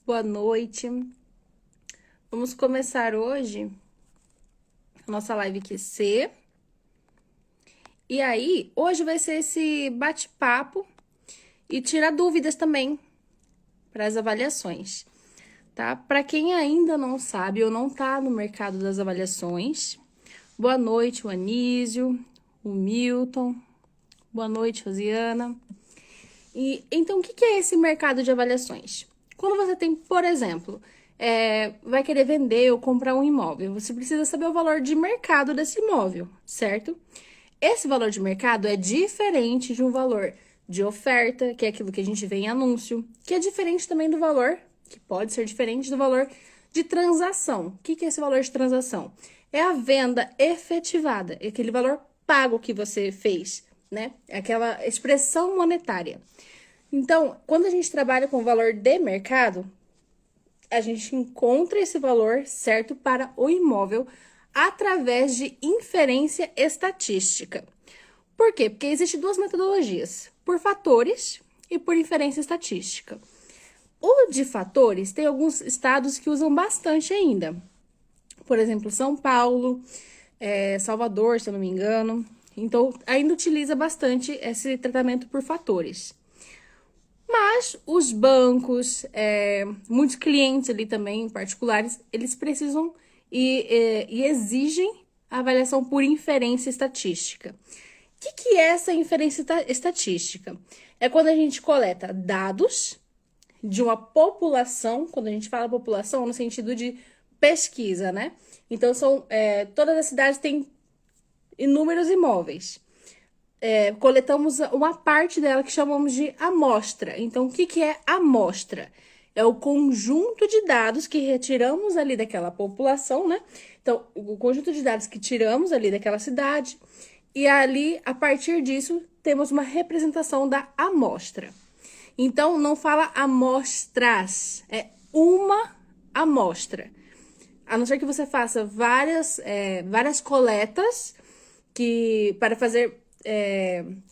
boa noite. Vamos começar hoje a nossa live QC. E aí, hoje vai ser esse bate-papo e tirar dúvidas também para as avaliações, tá? Para quem ainda não sabe ou não tá no mercado das avaliações, boa noite, o Anísio, o Milton, boa noite, Rosiana. E então, o que é esse mercado de avaliações? Quando você tem, por exemplo, vai querer vender ou comprar um imóvel, você precisa saber o valor de mercado desse imóvel, certo? Esse valor de mercado é diferente de um valor de oferta, que é aquilo que a gente vê em anúncio, que é diferente também do valor, que pode ser diferente do valor de transação. O que é esse valor de transação? É a venda efetivada, é aquele valor pago que você fez, né? É aquela expressão monetária. Então, quando a gente trabalha com o valor de mercado, a gente encontra esse valor certo para o imóvel através de inferência estatística. Por quê? Porque existem duas metodologias, por fatores e por inferência estatística. O de fatores tem alguns estados que usam bastante ainda. Por exemplo, São Paulo, Salvador, se eu não me engano. Então, ainda utiliza bastante esse tratamento por fatores. Mas os bancos, muitos clientes ali também, particulares, eles precisam e exigem a avaliação por inferência estatística. O que é essa inferência estatística? É quando a gente coleta dados de uma população, quando a gente fala população, no sentido de pesquisa, né? Então, todas as cidades têm inúmeros imóveis. Coletamos uma parte dela que chamamos de amostra. Então, o que é amostra? É o conjunto de dados que retiramos ali daquela população, né? Então, o conjunto de dados que tiramos ali daquela cidade, e ali, a partir disso, temos uma representação da amostra. Então, não fala amostras, é uma amostra. A não ser que você faça várias coletas para fazer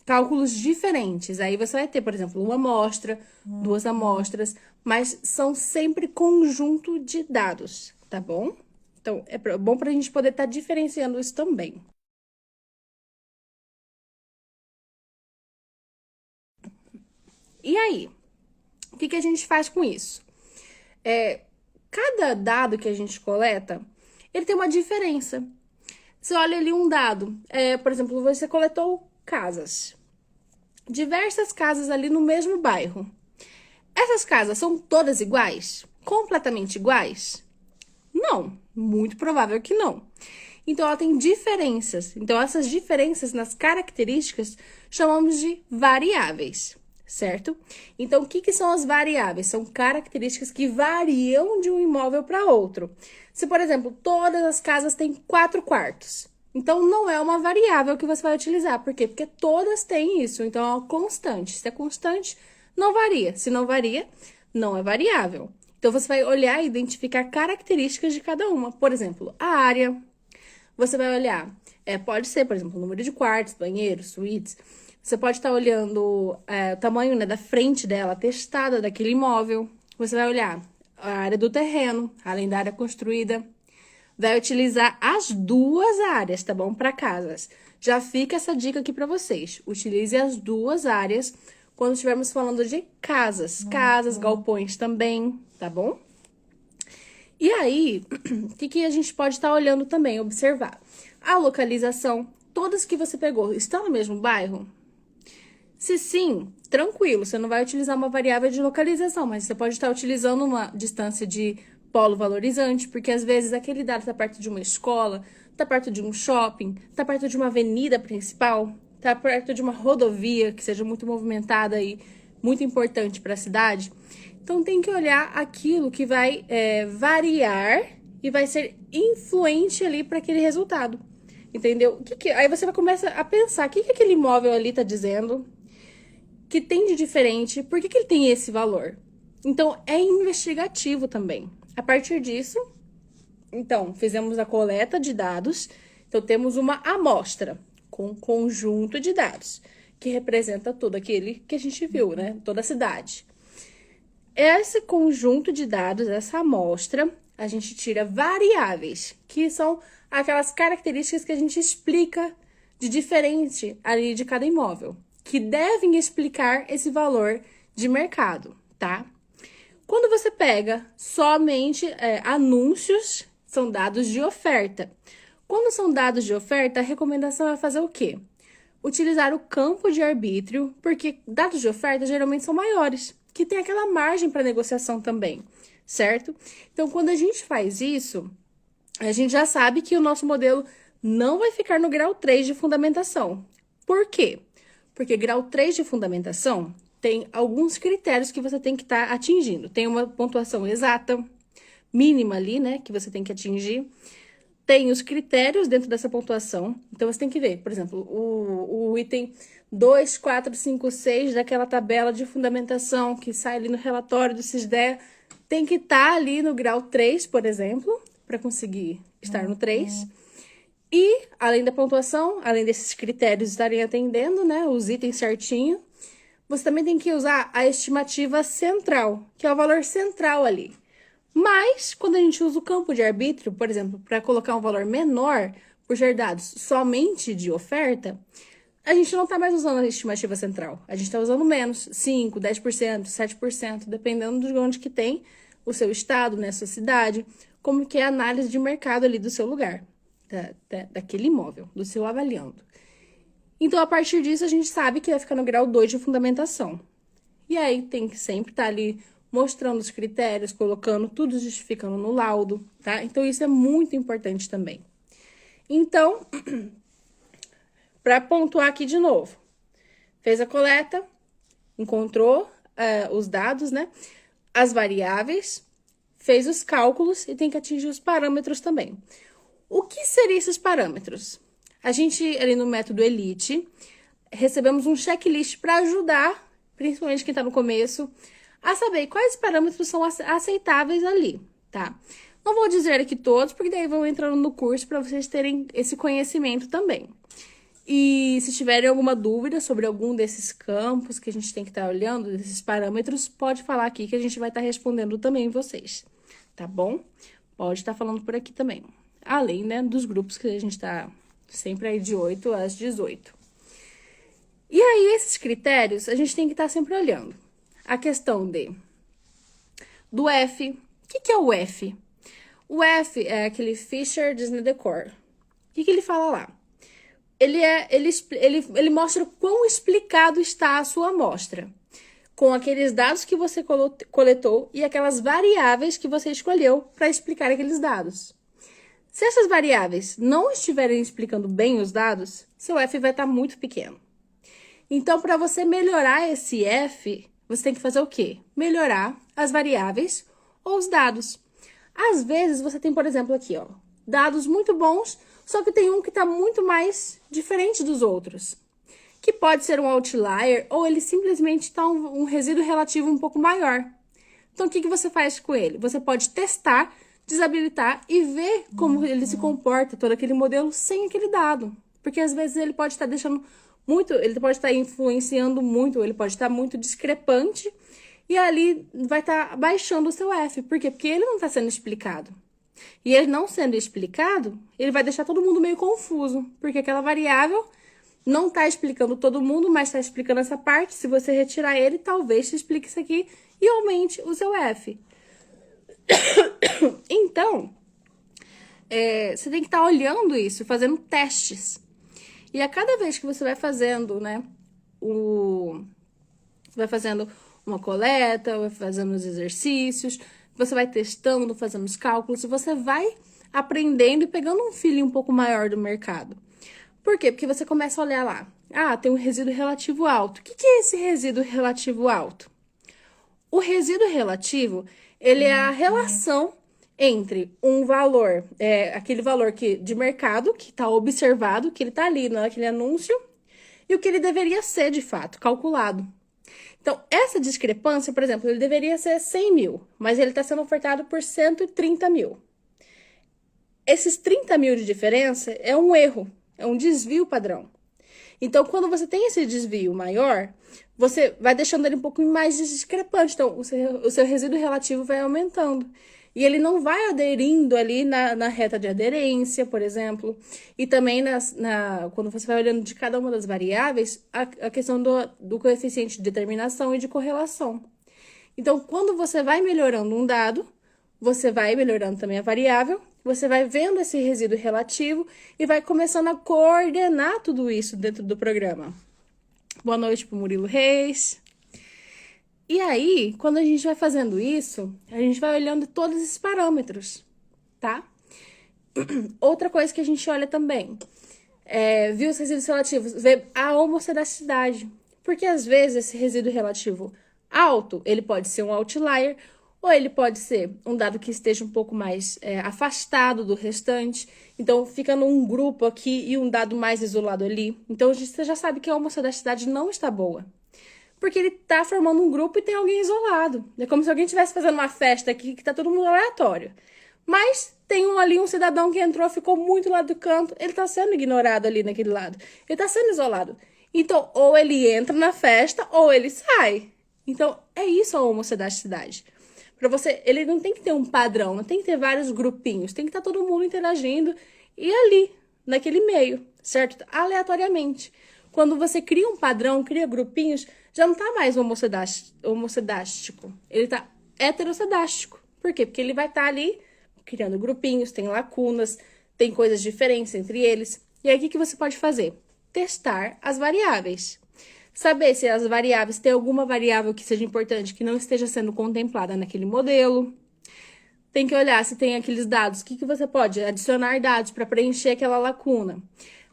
cálculos diferentes. Aí você vai ter, por exemplo, uma amostra, duas amostras, mas são sempre conjunto de dados, tá bom? Então, é bom para a gente poder estar diferenciando isso também. E aí, o que a gente faz com isso? Cada dado que a gente coleta, ele tem uma diferença. Você olha ali um dado, por exemplo, você coletou casas, diversas casas ali no mesmo bairro. Essas casas são todas iguais? Completamente iguais? Não, muito provável que não. Então ela tem diferenças. Então essas diferenças nas características chamamos de variáveis, certo? Então o que são as variáveis? São características que variam de um imóvel para outro. Se, por exemplo, todas as casas têm 4 quartos, então não é uma variável que você vai utilizar. Por quê? Porque todas têm isso. Então é uma constante. Se é constante, não varia. Se não varia, não é variável. Então você vai olhar e identificar características de cada uma. Por exemplo, a área. Você vai olhar, pode ser, por exemplo, o número de quartos, banheiros, suítes. Você pode estar olhando o tamanho, né, da frente dela, a testada daquele imóvel. Você vai olhar a área do terreno, além da área construída. Vai utilizar as duas áreas, tá bom? Para casas. Já fica essa dica aqui para vocês. Utilize as duas áreas quando estivermos falando de casas. Casas, galpões também, tá bom? E aí, o que a gente pode estar olhando também, observar? A localização, todas que você pegou, estão no mesmo bairro? Se sim, tranquilo, você não vai utilizar uma variável de localização, mas você pode estar utilizando uma distância de polo valorizante, porque às vezes aquele dado está perto de uma escola, está perto de um shopping, está perto de uma avenida principal, está perto de uma rodovia que seja muito movimentada e muito importante para a cidade. Então tem que olhar aquilo que vai variar e vai ser influente ali para aquele resultado. Entendeu? Aí você vai começar a pensar, o que aquele imóvel ali está dizendo? Que tem de diferente? Por que ele tem esse valor? Então, é investigativo também. A partir disso, então, fizemos a coleta de dados. Então, temos uma amostra com um conjunto de dados, que representa tudo aquele que a gente viu, né? Toda a cidade. esse conjunto de dados, essa amostra, a gente tira variáveis, que são aquelas características que a gente explica de diferente ali de cada imóvel, que devem explicar esse valor de mercado, tá? Quando você pega somente anúncios, são dados de oferta. Quando são dados de oferta, a recomendação é fazer o quê? Utilizar o campo de arbítrio, porque dados de oferta geralmente são maiores, que tem aquela margem para negociação também, certo? Então, quando a gente faz isso, a gente já sabe que o nosso modelo não vai ficar no grau 3 de fundamentação. Por quê? Porque grau 3 de fundamentação tem alguns critérios que você tem que estar atingindo. Tem uma pontuação exata, mínima ali, né, que você tem que atingir. Tem os critérios dentro dessa pontuação. Então, você tem que ver, por exemplo, o item 2, 4, 5, 6 daquela tabela de fundamentação que sai ali no relatório do SISDE tem que estar ali no grau 3, por exemplo, para conseguir estar no 3. E, além da pontuação, além desses critérios estarem atendendo, né, os itens certinho, você também tem que usar a estimativa central, que é o valor central ali. Mas, quando a gente usa o campo de arbítrio, por exemplo, para colocar um valor menor, por ser dados somente de oferta, a gente não está mais usando a estimativa central. A gente está usando menos, 5%, 10%, 7%, dependendo de onde que tem o seu estado, né, a sua cidade, como que é a análise de mercado ali do seu lugar, daquele imóvel, do seu avaliando. Então, a partir disso, a gente sabe que vai ficar no grau 2 de fundamentação. E aí, tem que sempre estar ali mostrando os critérios, colocando tudo justificando no laudo, tá? Então, isso é muito importante também. Então, para pontuar aqui de novo, fez a coleta, encontrou os dados, né? As variáveis, fez os cálculos e tem que atingir os parâmetros também. O que seriam esses parâmetros? A gente, ali no método Elite, recebemos um checklist para ajudar, principalmente quem está no começo, a saber quais parâmetros são aceitáveis ali, tá? Não vou dizer aqui todos, porque daí vão entrando no curso para vocês terem esse conhecimento também. E se tiverem alguma dúvida sobre algum desses campos que a gente tem que estar olhando, desses parâmetros, pode falar aqui que a gente vai estar respondendo também vocês, tá bom? Pode estar falando por aqui também. Além, né, dos grupos que a gente está sempre aí de 8 às 18. E aí, esses critérios, a gente tem que estar sempre olhando. A questão do F. O que é o F? O F é aquele Fisher Disney Decor. O que ele fala lá? Ele mostra o quão explicado está a sua amostra, com aqueles dados que você coletou e aquelas variáveis que você escolheu para explicar aqueles dados. Se essas variáveis não estiverem explicando bem os dados, seu F vai estar muito pequeno. Então, para você melhorar esse F, você tem que fazer o quê? Melhorar as variáveis ou os dados. Às vezes, você tem, por exemplo, aqui, ó, dados muito bons, só que tem um que está muito mais diferente dos outros, que pode ser um outlier ou ele simplesmente está um resíduo relativo um pouco maior. Então, o que você faz com ele? Você pode testar, desabilitar e ver como ele se comporta, todo aquele modelo, sem aquele dado. Porque às vezes ele pode estar deixando muito, ele pode estar influenciando muito, ele pode estar muito discrepante e ali vai estar baixando o seu F. Por quê? Porque ele não está sendo explicado. E ele não sendo explicado, ele vai deixar todo mundo meio confuso, porque aquela variável não está explicando todo mundo, mas está explicando essa parte. Se você retirar ele, talvez te explique isso aqui e aumente o seu F. Então, você tem que estar olhando isso, fazendo testes. E a cada vez que você vai fazendo, né, vai fazendo uma coleta, vai fazendo os exercícios, você vai testando, fazendo os cálculos, e você vai aprendendo e pegando um feeling um pouco maior do mercado. Por quê? Porque você começa a olhar lá. Ah, tem um resíduo relativo alto. O que é esse resíduo relativo alto? O resíduo relativo, ele é a relação entre um valor, aquele valor de mercado, que está observado, que ele está ali naquele anúncio, e o que ele deveria ser, de fato, calculado. Então, essa discrepância, por exemplo, ele deveria ser 100 mil, mas ele está sendo ofertado por 130 mil. Esses 30 mil de diferença é um erro, é um desvio padrão. Então, quando você tem esse desvio maior, você vai deixando ele um pouco mais discrepante. Então, o seu resíduo relativo vai aumentando. E ele não vai aderindo ali na reta de aderência, por exemplo. E também quando você vai olhando de cada uma das variáveis, a questão do coeficiente de determinação e de correlação. Então, quando você vai melhorando um dado, você vai melhorando também a variável, você vai vendo esse resíduo relativo e vai começando a coordenar tudo isso dentro do programa. Boa noite para o Murilo Reis. E aí, quando a gente vai fazendo isso, a gente vai olhando todos esses parâmetros, tá? Outra coisa que a gente olha também, viu os resíduos relativos, vê a homocedaticidade. Porque às vezes esse resíduo relativo alto, ele pode ser um outlier, ou ele pode ser um dado que esteja um pouco mais afastado do restante. Então, fica num grupo aqui e um dado mais isolado ali. Então, você já sabe que a homocedaticidade não está boa. Porque ele tá formando um grupo e tem alguém isolado. É como se alguém estivesse fazendo uma festa aqui que tá todo mundo aleatório. Mas tem um cidadão que entrou, ficou muito lá do canto, ele tá sendo ignorado ali naquele lado. Ele tá sendo isolado. Então, ou ele entra na festa, ou ele sai. Então, é isso a homocedaticidade. Para você, ele não tem que ter um padrão, não tem que ter vários grupinhos, tem que estar todo mundo interagindo e ali, naquele meio, certo? Aleatoriamente. Quando você cria um padrão, cria grupinhos, já não tá mais homocedástico. Ele tá heterocedástico. Por quê? Porque ele vai estar ali criando grupinhos, tem lacunas, tem coisas diferentes entre eles. E aí, o que você pode fazer? Testar as variáveis. Saber se as variáveis, tem alguma variável que seja importante, que não esteja sendo contemplada naquele modelo. Tem que olhar se tem aqueles dados. O que você pode adicionar dados para preencher aquela lacuna.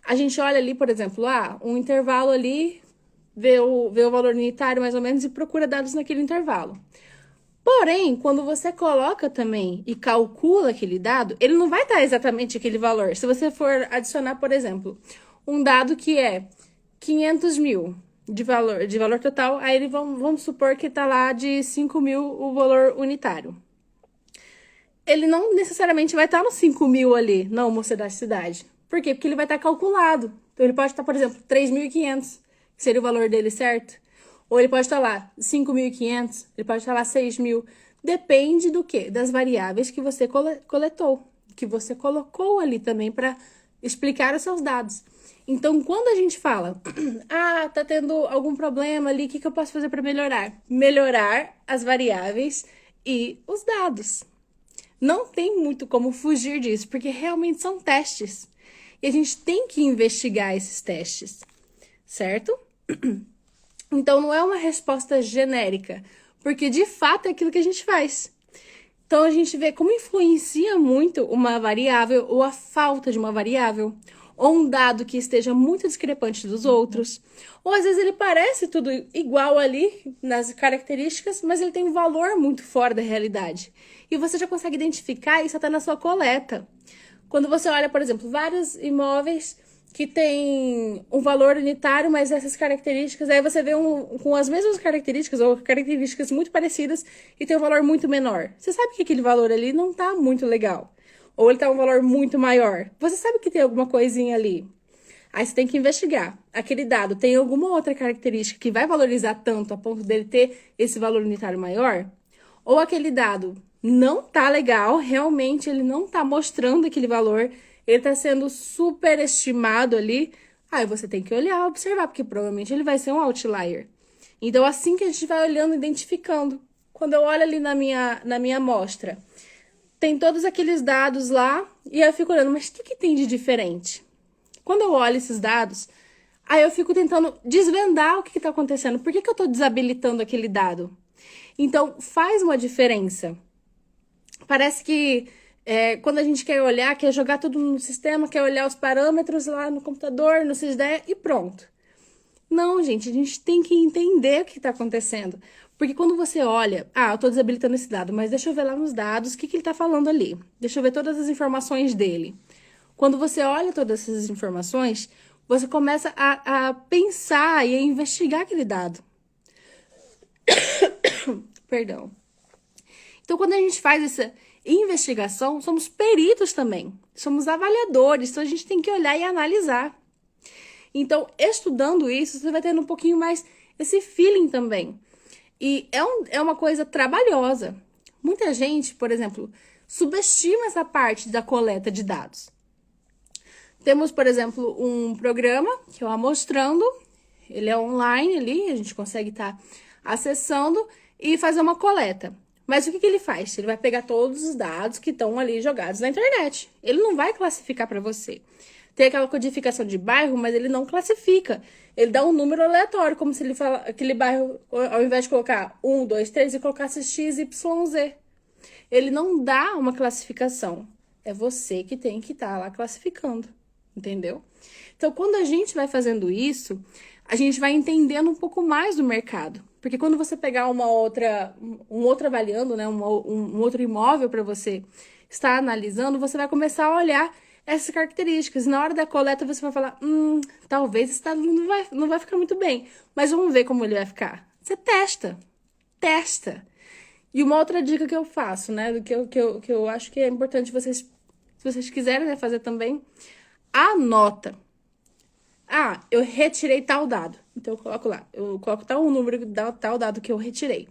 A gente olha ali, por exemplo, um intervalo ali, vê o valor unitário mais ou menos e procura dados naquele intervalo. Porém, quando você coloca também e calcula aquele dado, ele não vai estar exatamente aquele valor. Se você for adicionar, por exemplo, um dado que é 500 mil de valor total, aí vamos supor que está lá de 5 mil o valor unitário. Ele não necessariamente vai estar nos 5 mil ali, na homocedaticidade. Por quê? Porque ele vai estar calculado. Então, ele pode estar, por exemplo, 3.500, que seria o valor dele, certo? Ou ele pode estar lá 5.500, ele pode estar lá 6.000. Depende do quê? Das variáveis que você coletou, que você colocou ali também para explicar os seus dados. Então, quando a gente fala, tá tendo algum problema ali, o que eu posso fazer para melhorar? Melhorar as variáveis e os dados. Não tem muito como fugir disso, porque realmente são testes. E a gente tem que investigar esses testes, certo? Então, não é uma resposta genérica, porque de fato é aquilo que a gente faz. Então, a gente vê como influencia muito uma variável ou a falta de uma variável, ou um dado que esteja muito discrepante dos outros, ou às vezes ele parece tudo igual ali nas características, mas ele tem um valor muito fora da realidade. E você já consegue identificar isso até na sua coleta. Quando você olha, por exemplo, vários imóveis que tem um valor unitário, mas essas características, aí você vê com as mesmas características, ou características muito parecidas, e tem um valor muito menor. Você sabe que aquele valor ali não tá muito legal. Ou ele tá um valor muito maior. Você sabe que tem alguma coisinha ali. Aí você tem que investigar. Aquele dado tem alguma outra característica que vai valorizar tanto a ponto dele ter esse valor unitário maior? Ou aquele dado não tá legal, realmente ele não tá mostrando aquele valor, ele tá sendo superestimado ali. Aí você tem que olhar, observar, porque provavelmente ele vai ser um outlier. Então, assim que a gente vai olhando, identificando. Quando eu olho ali na minha amostra, tem todos aqueles dados lá, e eu fico olhando, mas o que tem de diferente? Quando eu olho esses dados, aí eu fico tentando desvendar o que está acontecendo. Por que eu estou desabilitando aquele dado? Então, faz uma diferença. Parece que quando a gente quer olhar, quer jogar tudo no sistema, quer olhar os parâmetros lá no computador, no SysDE e pronto. Não, gente, a gente tem que entender o que está acontecendo. Porque quando você olha, eu estou desabilitando esse dado, mas deixa eu ver lá nos dados o que ele está falando ali. Deixa eu ver todas as informações dele. Quando você olha todas essas informações, você começa a pensar e a investigar aquele dado. Perdão. Então, quando a gente faz essa investigação, somos peritos também. Somos avaliadores, então a gente tem que olhar e analisar. Então, estudando isso, você vai tendo um pouquinho mais esse feeling também. E é uma coisa trabalhosa. Muita gente, por exemplo, subestima essa parte da coleta de dados. Temos, por exemplo, um programa que é o Amostrando. Ele é online ali, a gente consegue estar acessando e fazer uma coleta. Mas o que ele faz? Ele vai pegar todos os dados que estão ali jogados na internet. Ele não vai classificar para você. Tem aquela codificação de bairro, mas ele não classifica. Ele dá um número aleatório, como se ele fala aquele bairro, ao invés de colocar 1, 2, 3, e colocasse X, Y, Z. Ele não dá uma classificação. É você que tem que estar lá classificando. Entendeu? Então, quando a gente vai fazendo isso, a gente vai entendendo um pouco mais do mercado. Porque quando você pegar um outro avaliando, né, um outro imóvel para você estar analisando, você vai começar a olhar essas características. E na hora da coleta você vai falar, talvez esse dado não vai ficar muito bem, mas vamos ver como ele vai ficar. Você testa. E uma outra dica que eu faço, né, do que eu acho que é importante vocês, se vocês quiserem, né, fazer também, anota. Eu retirei tal dado. Então, eu coloco tal número, tal dado que eu retirei.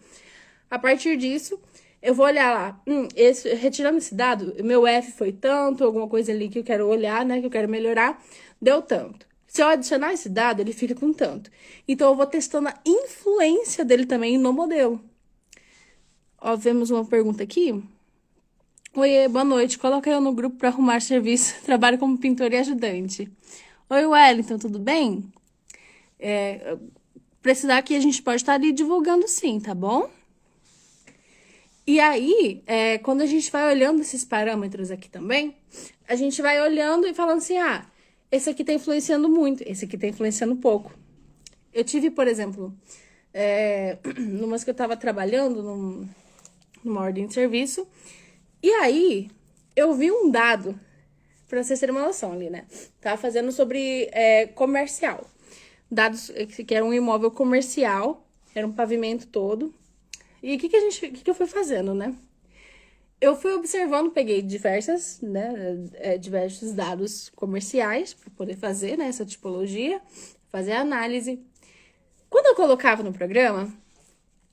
A partir disso, eu vou olhar lá. Retirando esse dado, meu F foi tanto, alguma coisa ali que eu quero olhar, né? Que eu quero melhorar, deu tanto. Se eu adicionar esse dado, ele fica com tanto. Então, eu vou testando a influência dele também no modelo. Ó, vemos uma pergunta aqui. Oi, boa noite. Coloca eu no grupo para arrumar serviço. Trabalho como pintor e ajudante. Oi, Wellington, tudo bem? Precisar que a gente pode estar ali divulgando sim, tá bom? E aí, quando a gente vai olhando esses parâmetros aqui também, a gente vai olhando e falando assim, esse aqui tá influenciando muito, esse aqui tá influenciando pouco. Eu tive, por exemplo, numas que eu tava trabalhando numa ordem de serviço, e aí eu vi um dado, pra vocês terem uma noção ali, né? Tava fazendo sobre comercial. Dados que era um imóvel comercial, era um pavimento todo. E o que eu fui fazendo, né? Eu fui observando, peguei diversos dados comerciais para poder fazer, né, essa tipologia, fazer a análise. Quando eu colocava no programa,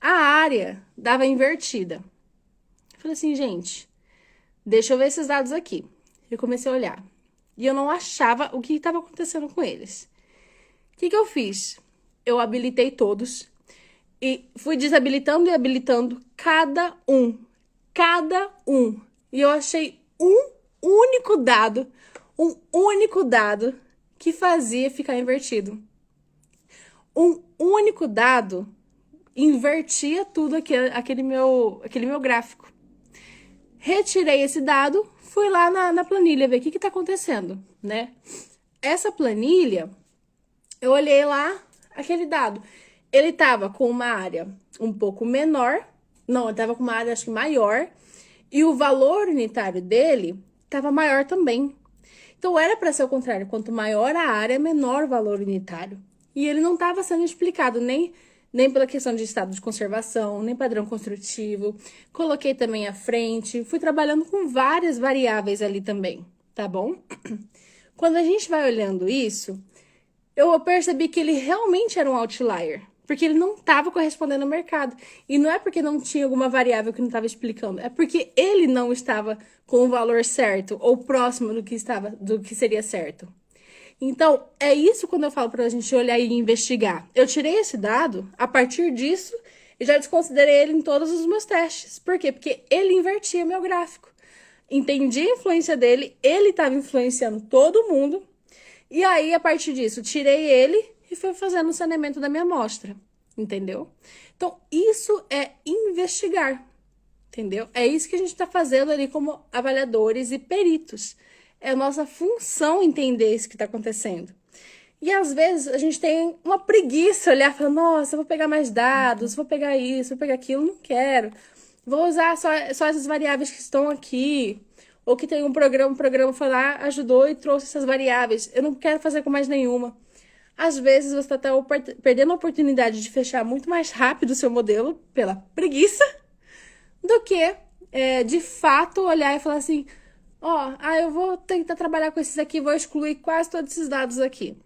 a área dava invertida. Eu falei assim, gente, deixa eu ver esses dados aqui. Eu comecei a olhar. E eu não achava o que estava acontecendo com eles. O que eu fiz? Eu habilitei todos e fui desabilitando e habilitando cada um. E eu achei um único dado que fazia ficar invertido. Um único dado invertia tudo aquele meu gráfico. Retirei esse dado, fui lá na planilha ver o que está acontecendo, né? Essa planilha, eu olhei lá aquele dado. Ele estava com uma área um pouco menor, não, ele estava com uma área acho que maior, e o valor unitário dele estava maior também. Então era para ser o contrário, quanto maior a área, menor o valor unitário. E ele não estava sendo explicado nem pela questão de estado de conservação, nem padrão construtivo. Coloquei também à frente, fui trabalhando com várias variáveis ali também, tá bom? Quando a gente vai olhando isso, eu percebi que ele realmente era um outlier, porque ele não estava correspondendo ao mercado. E não é porque não tinha alguma variável que não estava explicando, é porque ele não estava com o valor certo ou próximo do que seria certo. Então, é isso quando eu falo para a gente olhar e investigar. Eu tirei esse dado, a partir disso, e já desconsiderei ele em todos os meus testes. Por quê? Porque ele invertia meu gráfico. Entendi a influência dele, ele estava influenciando todo mundo. E aí, a partir disso, tirei ele e fui fazendo o saneamento da minha amostra. Entendeu? Então, isso é investigar. Entendeu? É isso que a gente está fazendo ali como avaliadores e peritos. É a nossa função entender isso que está acontecendo. E às vezes a gente tem uma preguiça, olhar e falar, nossa, eu vou pegar mais dados, vou pegar isso, vou pegar aquilo, não quero. Vou usar só essas variáveis que estão aqui. Ou que tem o programa foi lá, ajudou e trouxe essas variáveis. Eu não quero fazer com mais nenhuma. Às vezes você está perdendo a oportunidade de fechar muito mais rápido o seu modelo pela preguiça do que, de fato, olhar e falar assim, eu vou tentar trabalhar com esses aqui, vou excluir quase todos esses dados aqui.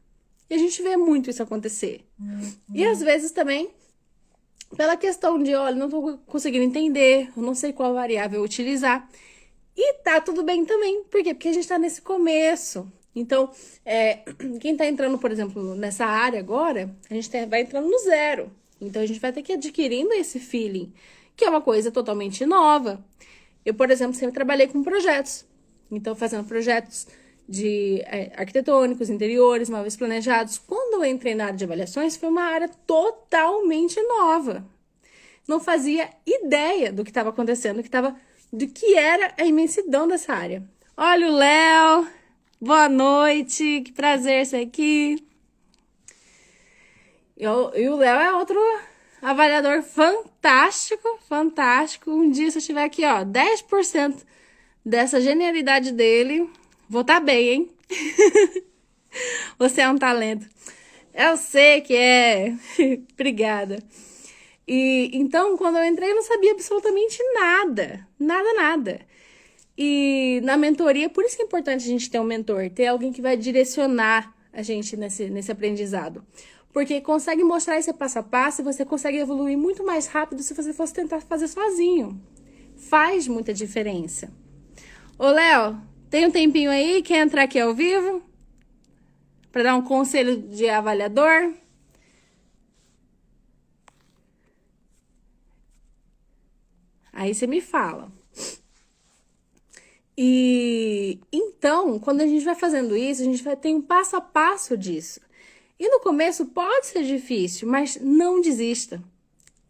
E a gente vê muito isso acontecer. E às vezes também, pela questão de, olha, não tô conseguindo entender, eu não sei qual variável utilizar. E tá tudo bem também. Por quê? Porque a gente tá nesse começo. Então, quem tá entrando, por exemplo, nessa área agora, a gente vai entrando no zero. Então, a gente vai ter que ir adquirindo esse feeling, que é uma coisa totalmente nova. Eu, por exemplo, sempre trabalhei com projetos. Então, fazendo projetos de arquitetônicos, interiores, móveis planejados. Quando eu entrei na área de avaliações, foi uma área totalmente nova. Não fazia ideia do que estava acontecendo, do que era a imensidão dessa área. Olha o Léo, boa noite, que prazer ser aqui. E o Léo é outro avaliador fantástico, fantástico. Um dia, se eu tiver aqui, ó, 10% dessa genialidade dele, vou tá bem, hein? Você é um talento. Eu sei que é. Obrigada. E então, quando eu entrei, eu não sabia absolutamente nada. Nada, nada. E na mentoria, por isso que é importante a gente ter um mentor, ter alguém que vai direcionar a gente nesse aprendizado. Porque consegue mostrar esse passo a passo e você consegue evoluir muito mais rápido se você fosse tentar fazer sozinho. Faz muita diferença. Ô, Léo, tem um tempinho aí? Quer entrar aqui ao vivo? Para dar um conselho de avaliador? Aí você me fala. E então, quando a gente vai fazendo isso, a gente vai ter um passo a passo disso. E no começo pode ser difícil, mas não desista.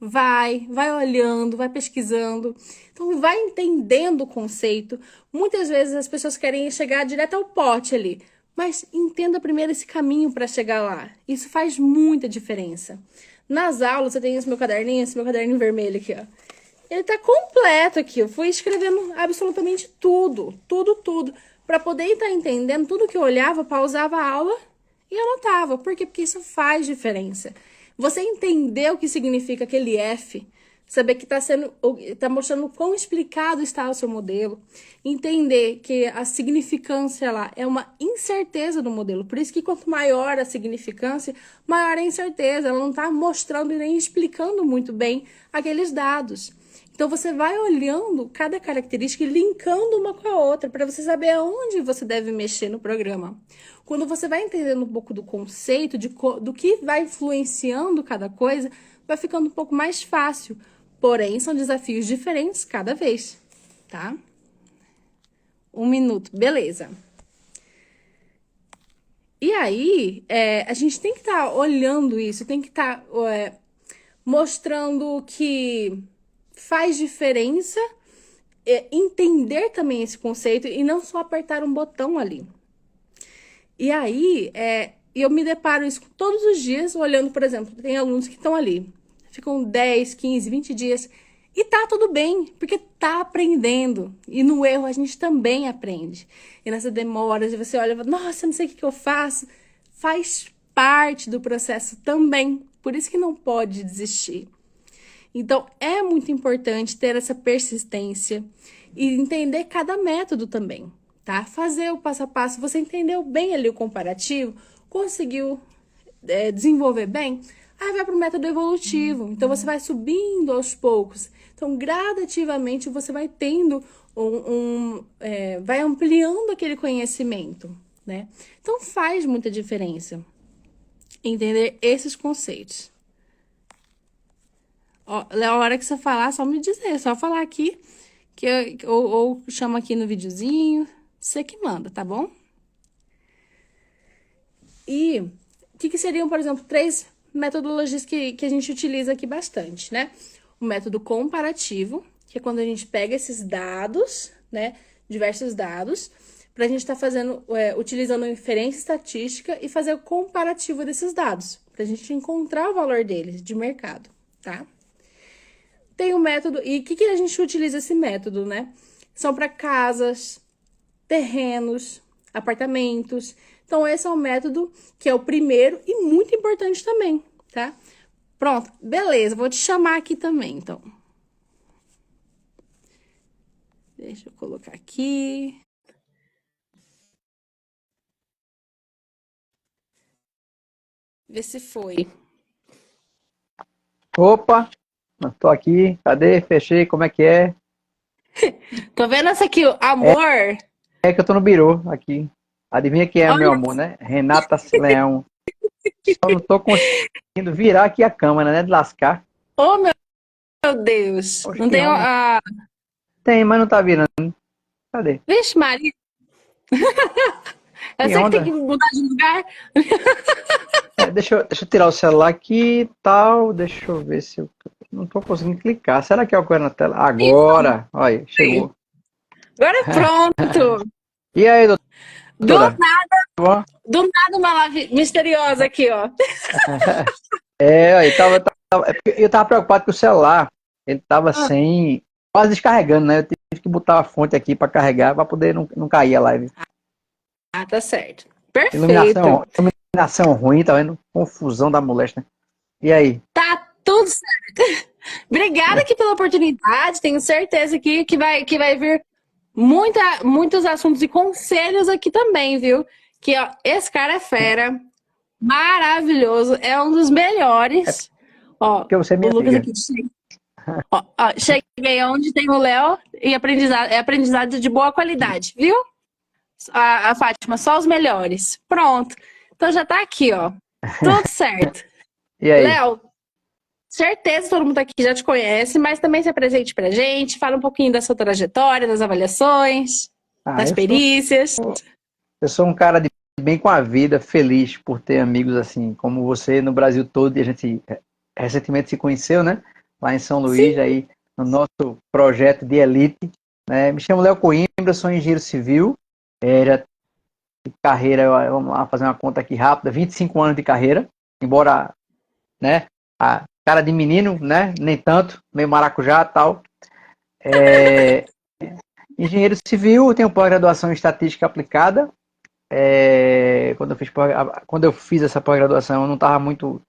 Vai olhando, vai pesquisando. Então, vai entendendo o conceito. Muitas vezes as pessoas querem chegar direto ao pote ali, mas entenda primeiro esse caminho para chegar lá. Isso faz muita diferença. Nas aulas, eu tenho esse meu caderninho vermelho aqui, ó. Ele tá completo aqui. Eu fui escrevendo absolutamente tudo, tudo, tudo, para poder estar entendendo tudo que eu olhava, pausava a aula e anotava. Por quê? Porque isso faz diferença. Você entender o que significa aquele F, saber que tá mostrando o quão explicado está o seu modelo, entender que a significância lá é uma incerteza do modelo. Por isso que quanto maior a significância, maior a incerteza. Ela não está mostrando e nem explicando muito bem aqueles dados. Então você vai olhando cada característica e linkando uma com a outra para você saber aonde você deve mexer no programa. Quando você vai entendendo um pouco do conceito, do que vai influenciando cada coisa, vai ficando um pouco mais fácil. Porém, são desafios diferentes cada vez, tá? 1 minuto, beleza. E aí, a gente tem que estar olhando isso, tem que estar mostrando que faz diferença entender também esse conceito e não só apertar um botão ali. E aí, eu me deparo isso todos os dias, olhando, por exemplo, tem alunos que estão ali, ficam 10, 15, 20 dias, e tá tudo bem, porque tá aprendendo. E no erro a gente também aprende. E nessa demora, você olha e fala, nossa, não sei o que eu faço. Faz parte do processo também. Por isso que não pode desistir. Então, é muito importante ter essa persistência e entender cada método também, tá? Fazer o passo a passo, você entendeu bem ali o comparativo, conseguiu desenvolver bem, aí vai para o método evolutivo. Então, você vai subindo aos poucos. Então, gradativamente, você vai tendo vai ampliando aquele conhecimento, né? Então, faz muita diferença entender esses conceitos. Ó, a hora que você falar, só me dizer, é só falar aqui, ou chama aqui no videozinho, você que manda, tá bom? E o que seriam, por exemplo, 3 metodologias que a gente utiliza aqui bastante, né? O método comparativo, que é quando a gente pega esses dados, né, diversos dados, para a gente estar fazendo, utilizando inferência estatística e fazer o comparativo desses dados, para a gente encontrar o valor deles de mercado, tá? Tem um método, e o que a gente utiliza esse método, né? São para casas, terrenos, apartamentos. Então, esse é um método que é o primeiro e muito importante também, tá? Pronto, beleza, vou te chamar aqui também, então. Deixa eu colocar aqui. Vê se foi. Opa, tô aqui. Cadê? Fechei. Como é que é? Tô vendo essa aqui, ó, amor. É que eu tô no birô aqui. Adivinha quem é o meu Olha, amor, né? Renata Leão. Só não tô conseguindo virar aqui a câmera, né? De lascar. oh meu Deus. Poxa, Não que tem onda. a. Tem, mas não tá virando. Cadê? Vixe, Maria. Eu Que sei que tem que onda? mudar de lugar. Deixa eu tirar o celular aqui e tal. Deixa eu ver se eu não tô conseguindo clicar. Será que é o que na tela? Agora! Olha, aí, chegou. Agora pronto. E aí, Do, doutora? Tudo bom? do nada uma live misteriosa aqui, ó. É, aí é porque eu tava preocupado com o celular. Ele tava Ah, sem. Quase descarregando, né? Eu tive que botar a fonte aqui para carregar para poder não cair a live. tá certo. Perfeito. Iluminação ruim, tá vendo? Confusão da moléstia. E aí? Tá tudo certo. Obrigada aqui pela oportunidade. Tenho certeza que vai vir muitos assuntos e conselhos aqui também, viu? Que ó, esse cara é fera, maravilhoso, é um dos É melhores. Ó, porque você é o minha Lucas amiga. aqui. Ó, cheguei onde tem o Léo e aprendizado de boa qualidade, viu? A Fátima, só os melhores. Pronto. Então já tá aqui, ó. Tudo certo. E aí? Léo, certeza todo mundo aqui já te conhece, mas também se apresente pra gente, fala um pouquinho da sua trajetória, das avaliações, Ah, das perícias. eu sou um cara de bem com a vida, feliz por ter amigos assim como você no Brasil todo. E a gente recentemente se conheceu, né? Lá em São Luís, Sim, aí no nosso projeto de elite. Né? Me chamo Léo Coimbra, sou engenheiro civil. Já carreira, vamos lá fazer uma conta aqui rápida, 25 anos de carreira, embora, né, a cara de menino, né, nem tanto, meio maracujá e tal. É, engenheiro civil, tenho pós-graduação em estatística aplicada. Quando eu fiz essa pós-graduação, eu não estava muito,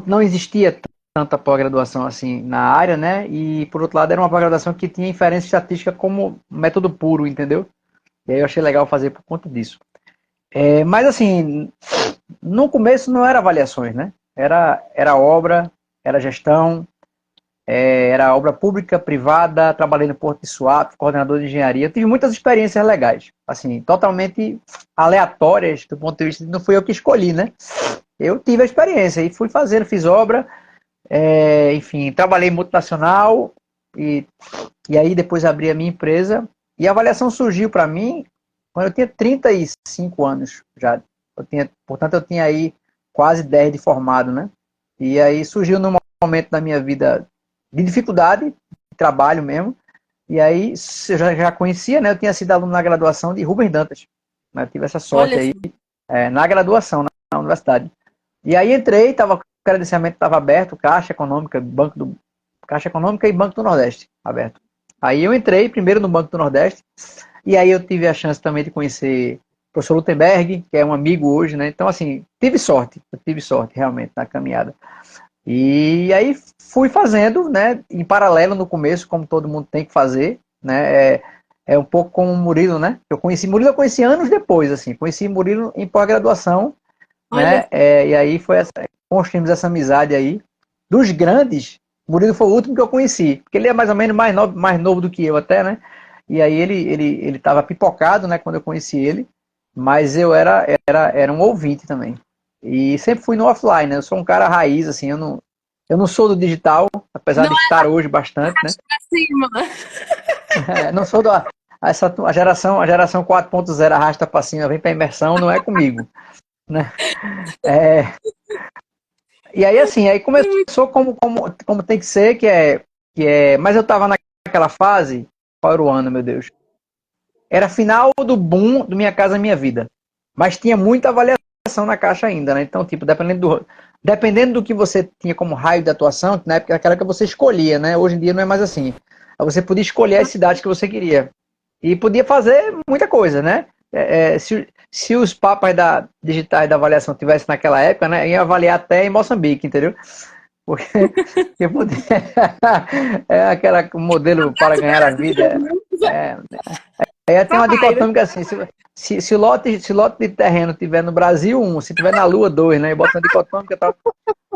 não existia tanta pós-graduação assim na área, né? E por outro lado, era uma pós-graduação que tinha inferência estatística como método puro, entendeu? E aí eu achei legal fazer por conta disso. Mas assim, no começo não era avaliações, né? Era obra, era gestão, era obra pública, privada, trabalhei no Porto de Suape, coordenador de engenharia. Eu tive muitas experiências legais, assim, totalmente aleatórias do ponto de vista, não fui eu que escolhi, né? Eu tive a experiência e fui fazendo, fiz obra, enfim, trabalhei em multinacional e, e aí depois abri a minha empresa e a avaliação surgiu para mim quando eu tinha 35 anos já. Portanto, eu tinha aí quase 10 de formado, né? E aí surgiu num momento da minha vida de dificuldade, de trabalho mesmo. E aí eu já conhecia, né? Eu tinha sido aluno na graduação de Rubens Dantas. Né? Eu tive essa sorte olha aí só. na graduação, na universidade. E aí entrei, o credenciamento estava aberto, Caixa Econômica e Banco do Nordeste aberto. Aí eu entrei primeiro no Banco do Nordeste, e aí eu tive a chance também de conhecer o professor Lutemberg, que é um amigo hoje, né? Então, assim, eu tive sorte realmente na caminhada. E aí fui fazendo, né, em paralelo no começo, como todo mundo tem que fazer, né? É um pouco como o Murilo, né? Eu conheci anos depois, assim, conheci Murilo em pós-graduação, Olha, né? E aí construímos essa amizade aí. Dos grandes, Murilo foi o último que eu conheci, porque ele é mais ou menos mais novo do que eu até, né? E aí ele estava pipocado, né, quando eu conheci ele, mas era um ouvinte também. E sempre fui no offline, né? Eu sou um cara raiz, assim, eu não sou do digital, apesar não de é estar hoje bastante, né? pra cima. Não sou a geração 4.0 arrasta para cima, vem para imersão, não é comigo, né? É, e aí, assim, aí começou como tem que ser, mas eu tava naquela fase, qual era o ano, meu Deus? Era final do boom do Minha Casa Minha Vida. Mas tinha muita avaliação na caixa ainda, né? Então, tipo, dependendo do que você tinha como raio de atuação, na época era aquela que você escolhia, né? Hoje em dia não é mais assim. Aí você podia escolher as cidades que você queria. E podia fazer muita coisa, né? Se os papas digitais da avaliação tivessem naquela época, né? Ia avaliar até em Moçambique, entendeu? Porque eu podia, é aquele modelo para ganhar a vida. É, Aí tem uma Vai, né? dicotômica assim, se o lote de terreno tiver no Brasil, um, se tiver na Lua, dois, né? E bota uma dicotômica, tá,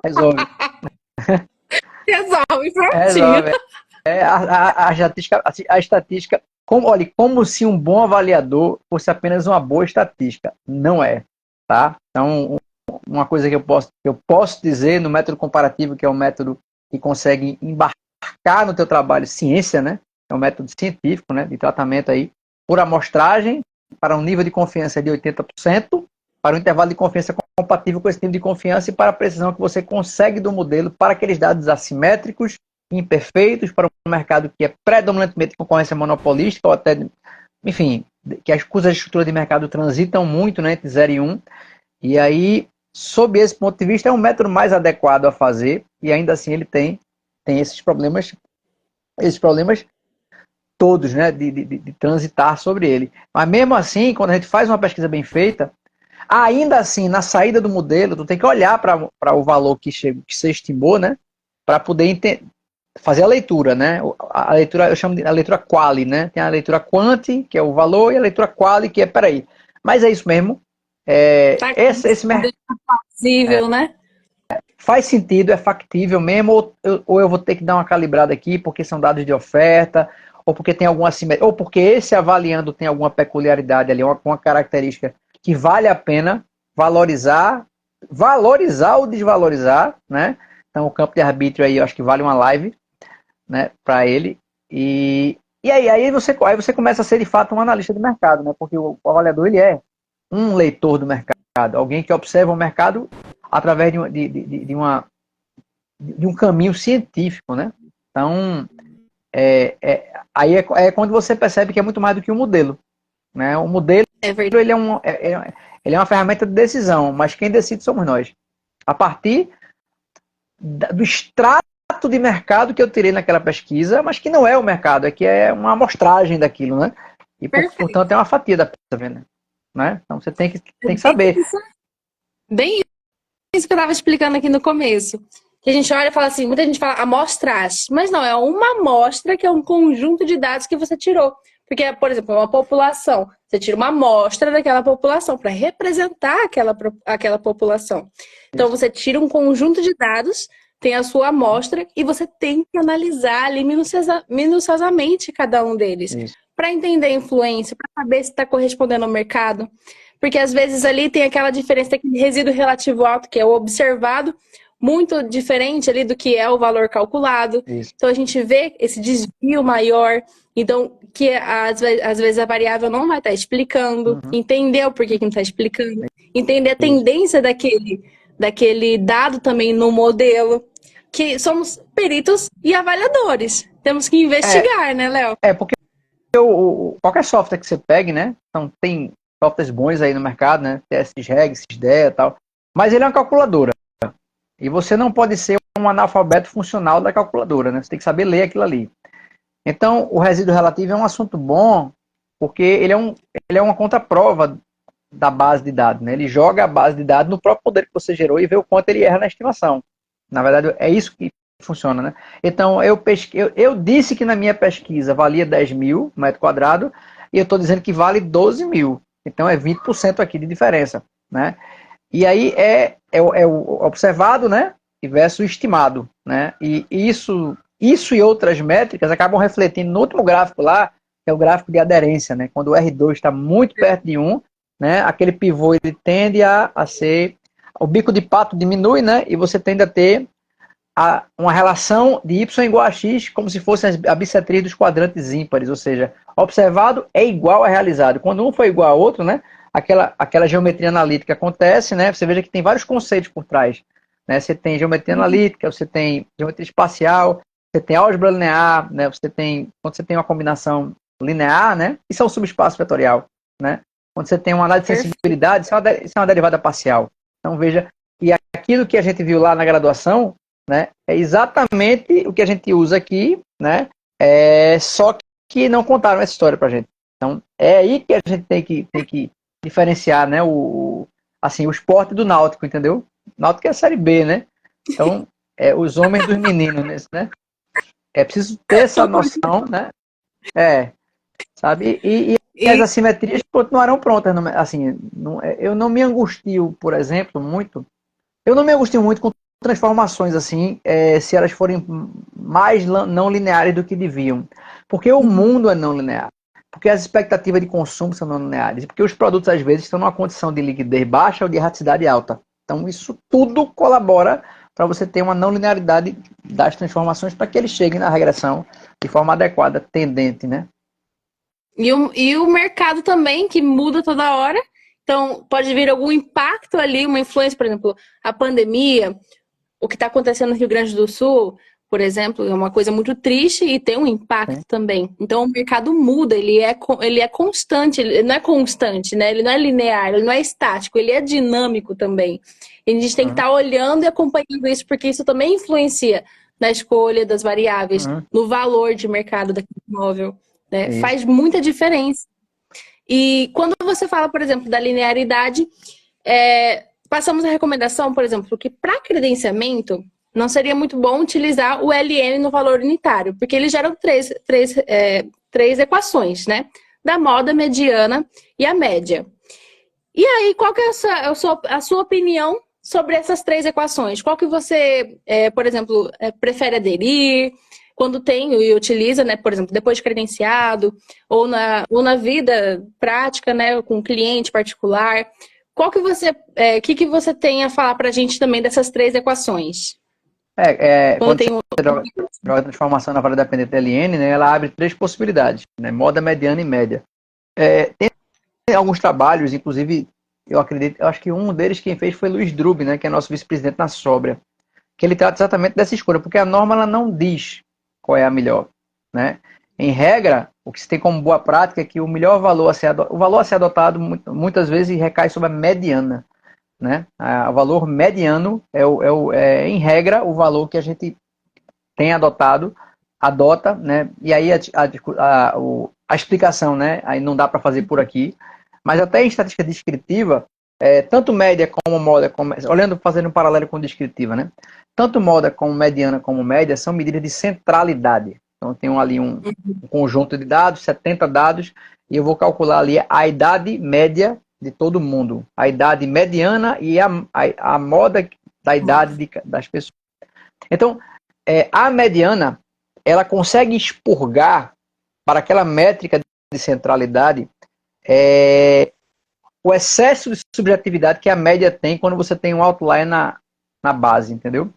resolve. Resolve, prontinho. Resolve. A estatística, olha, como se um bom avaliador fosse apenas uma boa estatística. Não é, tá? Então, uma coisa que eu posso dizer no método comparativo, que é um método que consegue embarcar no teu trabalho ciência, né? É um método científico, né? De tratamento aí, por amostragem, para um nível de confiança de 80%, para um intervalo de confiança compatível com esse nível de confiança e para a precisão que você consegue do modelo para aqueles dados assimétricos, imperfeitos, para um mercado que é predominantemente concorrência monopolística, ou até, enfim, que as custas de estrutura de mercado transitam muito, né, entre 0 e 1. E aí, sob esse ponto de vista, é um método mais adequado a fazer, e ainda assim ele tem esses problemas todos, né, de transitar sobre ele. Mas mesmo assim, quando a gente faz uma pesquisa bem feita, ainda assim, na saída do modelo, tu tem que olhar para o valor que você estimou, né, para poder fazer a leitura, né? A leitura, eu chamo de a leitura quali, né? Tem a leitura quanti, que é o valor, e a leitura quali, que é, peraí. Mas é isso mesmo. Tá Esse mercado possível, né? faz sentido, é factível mesmo, ou eu vou ter que dar uma calibrada aqui, porque são dados de oferta, ou porque tem alguma assimetria, ou porque esse avaliando tem alguma peculiaridade ali, uma característica que vale a pena valorizar ou desvalorizar, né? Então o campo de arbítrio aí eu acho que vale uma live, né, para ele. E aí você começa a ser de fato um analista de mercado, né? Porque o avaliador ele é um leitor do mercado, alguém que observa o mercado através de um caminho científico, né? Então, aí é quando você percebe que é muito mais do que um modelo, né? O modelo É verdade. ele é uma ferramenta de decisão, mas quem decide somos nós. A partir do extrato de mercado que eu tirei naquela pesquisa, mas que não é o mercado, é que é uma amostragem daquilo, né? E, Perfeito. portanto, é uma fatia da pizza, né? Então, você tem que Bem saber. isso, bem isso que eu estava explicando aqui no começo. Que a gente olha e fala assim, muita gente fala amostragem, mas não, é uma amostra que é um conjunto de dados que você tirou. Porque, por exemplo, uma população, você tira uma amostra daquela população para representar aquela população. Então, Isso, você tira um conjunto de dados, tem a sua amostra e você tem que analisar ali minuciosamente cada um deles. isso. Para entender a influência, para saber se está correspondendo ao mercado. Porque às vezes ali tem aquela diferença, aquele resíduo relativo alto, que é o observado, muito diferente ali do que é o valor calculado. Isso. Então a gente vê esse desvio maior. Então, que às vezes a variável não vai estar explicando, Uhum. entender o porquê que não está explicando, entender a tendência daquele dado também no modelo. Que somos peritos e avaliadores. Temos que É, investigar, né, Léo? porque qualquer software que você pegue, né? Então, tem softwares bons aí no mercado, né? TSREG, SysDEA e tal. Mas ele é uma calculadora. E você não pode ser um analfabeto funcional da calculadora, né? Você tem que saber ler aquilo ali. Então, o resíduo relativo é um assunto bom, porque ele é uma contraprova da base de dados, né? Ele joga a base de dados no próprio modelo que você gerou e vê o quanto ele erra na estimação. Na verdade, é isso que funciona, né? Então, eu disse que na minha pesquisa valia 10 mil metro quadrado e eu estou dizendo que vale 12 mil. Então, é 20% aqui de diferença, né? E aí é o observado, né? Versus o estimado, né? E isso e outras métricas acabam refletindo no último gráfico lá, que é o gráfico de aderência, né? Quando o R2 está muito perto de 1, né? Aquele pivô ele tende a ser, o bico de pato diminui, né? E você tende a ter uma relação de y igual a x, como se fosse a bissetriz dos quadrantes ímpares, ou seja, observado é igual a realizado. Quando um for igual ao outro, né? Aquela geometria analítica acontece, né? Você veja que tem vários conceitos por trás, né? Você tem geometria analítica, você tem geometria espacial, você tem álgebra linear, né? Quando você tem uma combinação linear, né? Isso é um subespaço vetorial, né? Quando você tem uma análise de sensibilidade, isso é uma derivada parcial. Então veja, e aquilo que a gente viu lá na graduação, né, é exatamente o que a gente usa aqui, né? Só que não contaram essa história pra gente. Então é aí que a gente tem que diferenciar, né, o esporte do náutico, entendeu? O náutico é a série B, né? Então, os homens dos meninos, né? É preciso ter essa noção, né? É. sabe? E as E, assimetrias continuarão prontas. Assim, eu não me angustio, por exemplo, muito. Eu não me angustio muito com transformações assim, se elas forem mais não lineares do que deviam. Porque o uhum. mundo é não linear. Porque as expectativas de consumo são não lineares. Porque os produtos, às vezes, estão numa condição de liquidez baixa ou de erraticidade alta. Então, isso tudo colabora para você ter uma não linearidade das transformações para que eles cheguem na regressão de forma adequada, tendente, né? E o mercado também, que muda toda hora. Então, pode vir algum impacto ali, uma influência, por exemplo, a pandemia, o que está acontecendo no Rio Grande do Sul, por exemplo, é uma coisa muito triste e tem um impacto Sim. também. Então, o mercado muda, ele é constante, ele não é constante, né? Ele não é linear, ele não é estático, ele é dinâmico também. E a gente tem que Uhum. estar olhando e acompanhando isso, porque isso também influencia na escolha das variáveis, Uhum. no valor de mercado daquele imóvel, né? Isso. Faz muita diferença. E quando você fala, por exemplo, da linearidade, passamos a recomendação, por exemplo, que para credenciamento não seria muito bom utilizar o LN no valor unitário, porque eles geram três equações, né? Da moda, mediana e a média. E aí, qual que é a sua opinião sobre essas três equações? Qual que você, por exemplo, prefere aderir? Quando tem e utiliza, né, por exemplo, depois de credenciado, ou na vida prática, né, com cliente particular. Qual que você, que você tem a falar para a gente também dessas três equações? Quando Quando você tem um... joga a transformação na variável dependente LN, né, ela abre três possibilidades, né, moda, mediana e média. Tem alguns trabalhos, inclusive, eu acho que um deles quem fez foi Luiz Drube, né, que é nosso vice-presidente na Sóbria, que ele trata exatamente dessa escolha, porque a norma ela não diz qual é a melhor, né? Em regra, o que se tem como boa prática é que o melhor valor o valor a ser adotado muitas vezes recai sobre a mediana, né? O valor mediano em regra, o valor que a gente tem adotado, adota, né? E aí a explicação, né? Aí não dá para fazer por aqui, mas até em estatística descritiva, tanto média como moda, olhando, fazendo um paralelo com descritiva, né? Tanto moda como mediana como média são medidas de centralidade. Então, eu tenho ali um conjunto de dados, 70 dados, e eu vou calcular ali a idade média de todo mundo, a idade mediana e a moda da idade das pessoas. Então, a mediana, ela consegue expurgar para aquela métrica de centralidade o excesso de subjetividade que a média tem quando você tem um outlier na base, entendeu?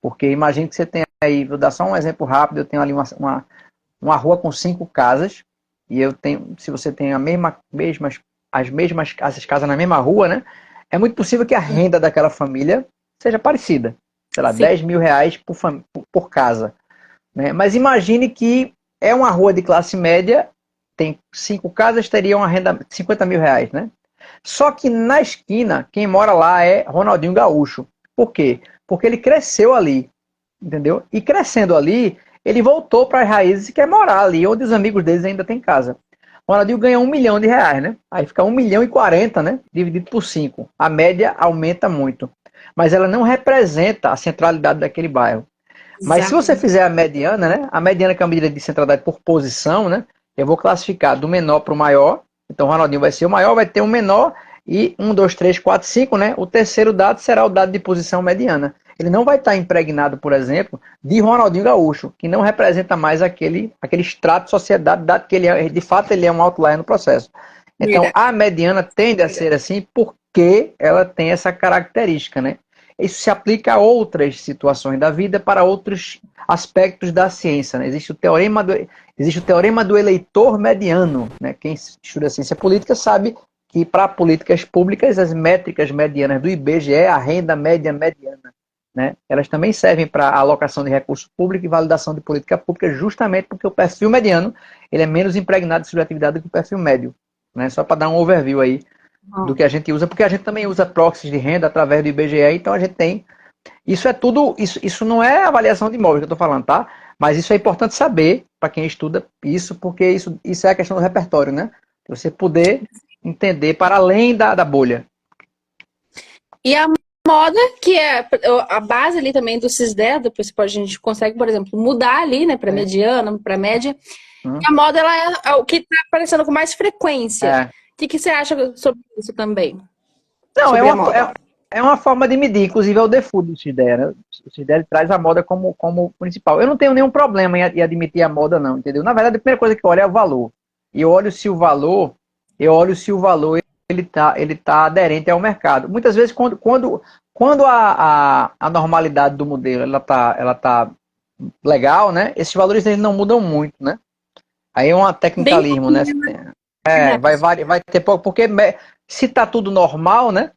Porque imagine que você tem aí, vou dar só um exemplo rápido, eu tenho ali uma rua com 5 casas, e eu tenho, se você tem essas casas na mesma rua, né? É muito possível que a renda daquela família seja parecida. Sei lá, Sim, R$ 10.000 por casa. Né? Mas imagine que é uma rua de classe média, tem 5 casas, teria uma renda de R$ 50.000, né? Só que na esquina, quem mora lá é Ronaldinho Gaúcho. Por quê? Porque ele cresceu ali, entendeu? E crescendo ali, ele voltou para as raízes e quer morar ali, onde os amigos deles ainda têm casa. O Ronaldinho ganha R$ 1 milhão, né? Aí fica 1,40 milhão, né? Dividido por 5. A média aumenta muito. Mas ela não representa a centralidade daquele bairro. Mas se você exato. fizer a mediana, né? A mediana que é a medida de centralidade por posição, né? Eu vou classificar do menor para o maior. Então o Ronaldinho vai ser o maior, vai ter um menor e 1, 2, 3, 4, 5, né? O terceiro dado será o dado de posição mediana. Ele não vai estar impregnado, por exemplo, de Ronaldinho Gaúcho, que não representa mais aquele extrato de sociedade, dado que de fato ele é um outlier no processo. Então Verdade. a mediana tende a ser assim porque ela tem essa característica, né? Isso se aplica a outras situações da vida para outros aspectos da ciência. Né? Existe o teorema do eleitor mediano. Né? Quem estuda ciência política sabe que para políticas públicas as métricas medianas do IBGE, a renda média mediana, né? Elas também servem para alocação de recursos públicos e validação de política pública, justamente porque o perfil mediano ele é menos impregnado de subjetividade do que o perfil médio. Né? Só para dar um overview aí do que a gente usa, porque a gente também usa proxies de renda através do IBGE, então a gente tem. Isso é tudo, isso não é avaliação de imóvel que eu estou falando, tá? Mas isso é importante saber para quem estuda isso, porque isso é a questão do repertório, né? Você poder entender para além da bolha. E a moda, que é a base ali também do CISDE, depois a gente consegue, por exemplo, mudar ali, né, para mediana, para média. E a moda, ela é o que está aparecendo com mais frequência. É. O que você acha sobre isso também? Não, Sobre a moda? é uma forma de medir, inclusive é o default do CIDEA, né? O CIDEA traz a moda como principal. Eu não tenho nenhum problema em admitir a moda, não, entendeu? Na verdade, a primeira coisa que eu olho é o valor. E eu olho se o valor ele tá aderente ao mercado. Muitas vezes, quando a normalidade do modelo ela tá legal, né? Esses valores eles não mudam muito, né? Aí é um Bem tecnicalismo, né? pouquinho, né? Vai ter pouco, porque se está tudo normal, né?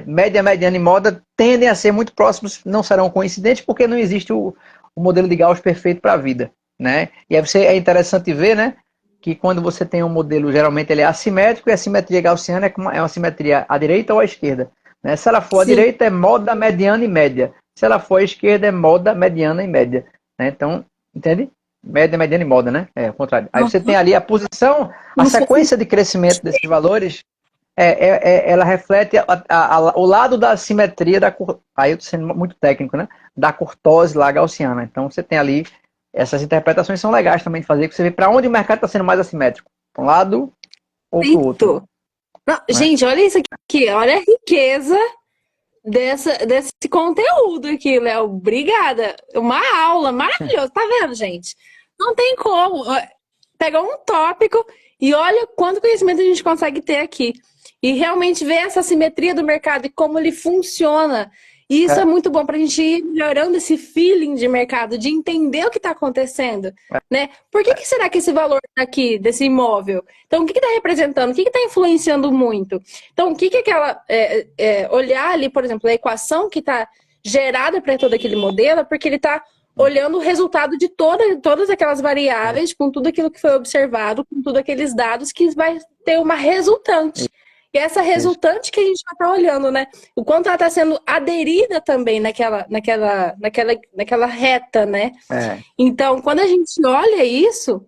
Média, mediana e moda tendem a ser muito próximos, não serão coincidentes, porque não existe o modelo de Gauss perfeito para a vida, né? E aí é interessante ver, né? Que quando você tem um modelo, geralmente ele é assimétrico, e a simetria gaussiana é uma simetria à direita ou à esquerda, né? Se ela for à Sim. direita, é moda, mediana e média. Se ela for à esquerda, é moda, mediana e média, né? Então, entende? Média, mediana e moda, né? É o contrário. Aí você tem ali a posição, a Como se fosse... sequência de crescimento desses valores, ela reflete o lado da simetria aí eu estou sendo muito técnico, né? Da curtose lá gaussiana. Então você tem ali, essas interpretações são legais também de fazer, que você vê para onde o mercado está sendo mais assimétrico, para um lado ou para o outro, Perfeito. Não, né? gente, olha isso aqui. Olha a riqueza desse conteúdo aqui, Léo. Obrigada. Uma aula maravilhosa. Tá vendo, gente? Não tem como. Pegar um tópico e olha quanto conhecimento a gente consegue ter aqui. E realmente ver essa simetria do mercado e como ele funciona. E isso é É, muito bom para a gente ir melhorando esse feeling de mercado, de entender o que está acontecendo, né? Por que será que esse valor tá aqui, desse imóvel? Então, o que está representando? O que está influenciando muito? Então, o que aquela... olhar ali, por exemplo, a equação que está gerada para todo aquele modelo, é porque ele está olhando o resultado de todas aquelas variáveis, com tudo aquilo que foi observado, com todos aqueles dados, que vai ter uma resultante. E essa isso. resultante que a gente vai estar olhando, né? O quanto ela está sendo aderida também naquela reta, né? É, Então, quando a gente olha isso,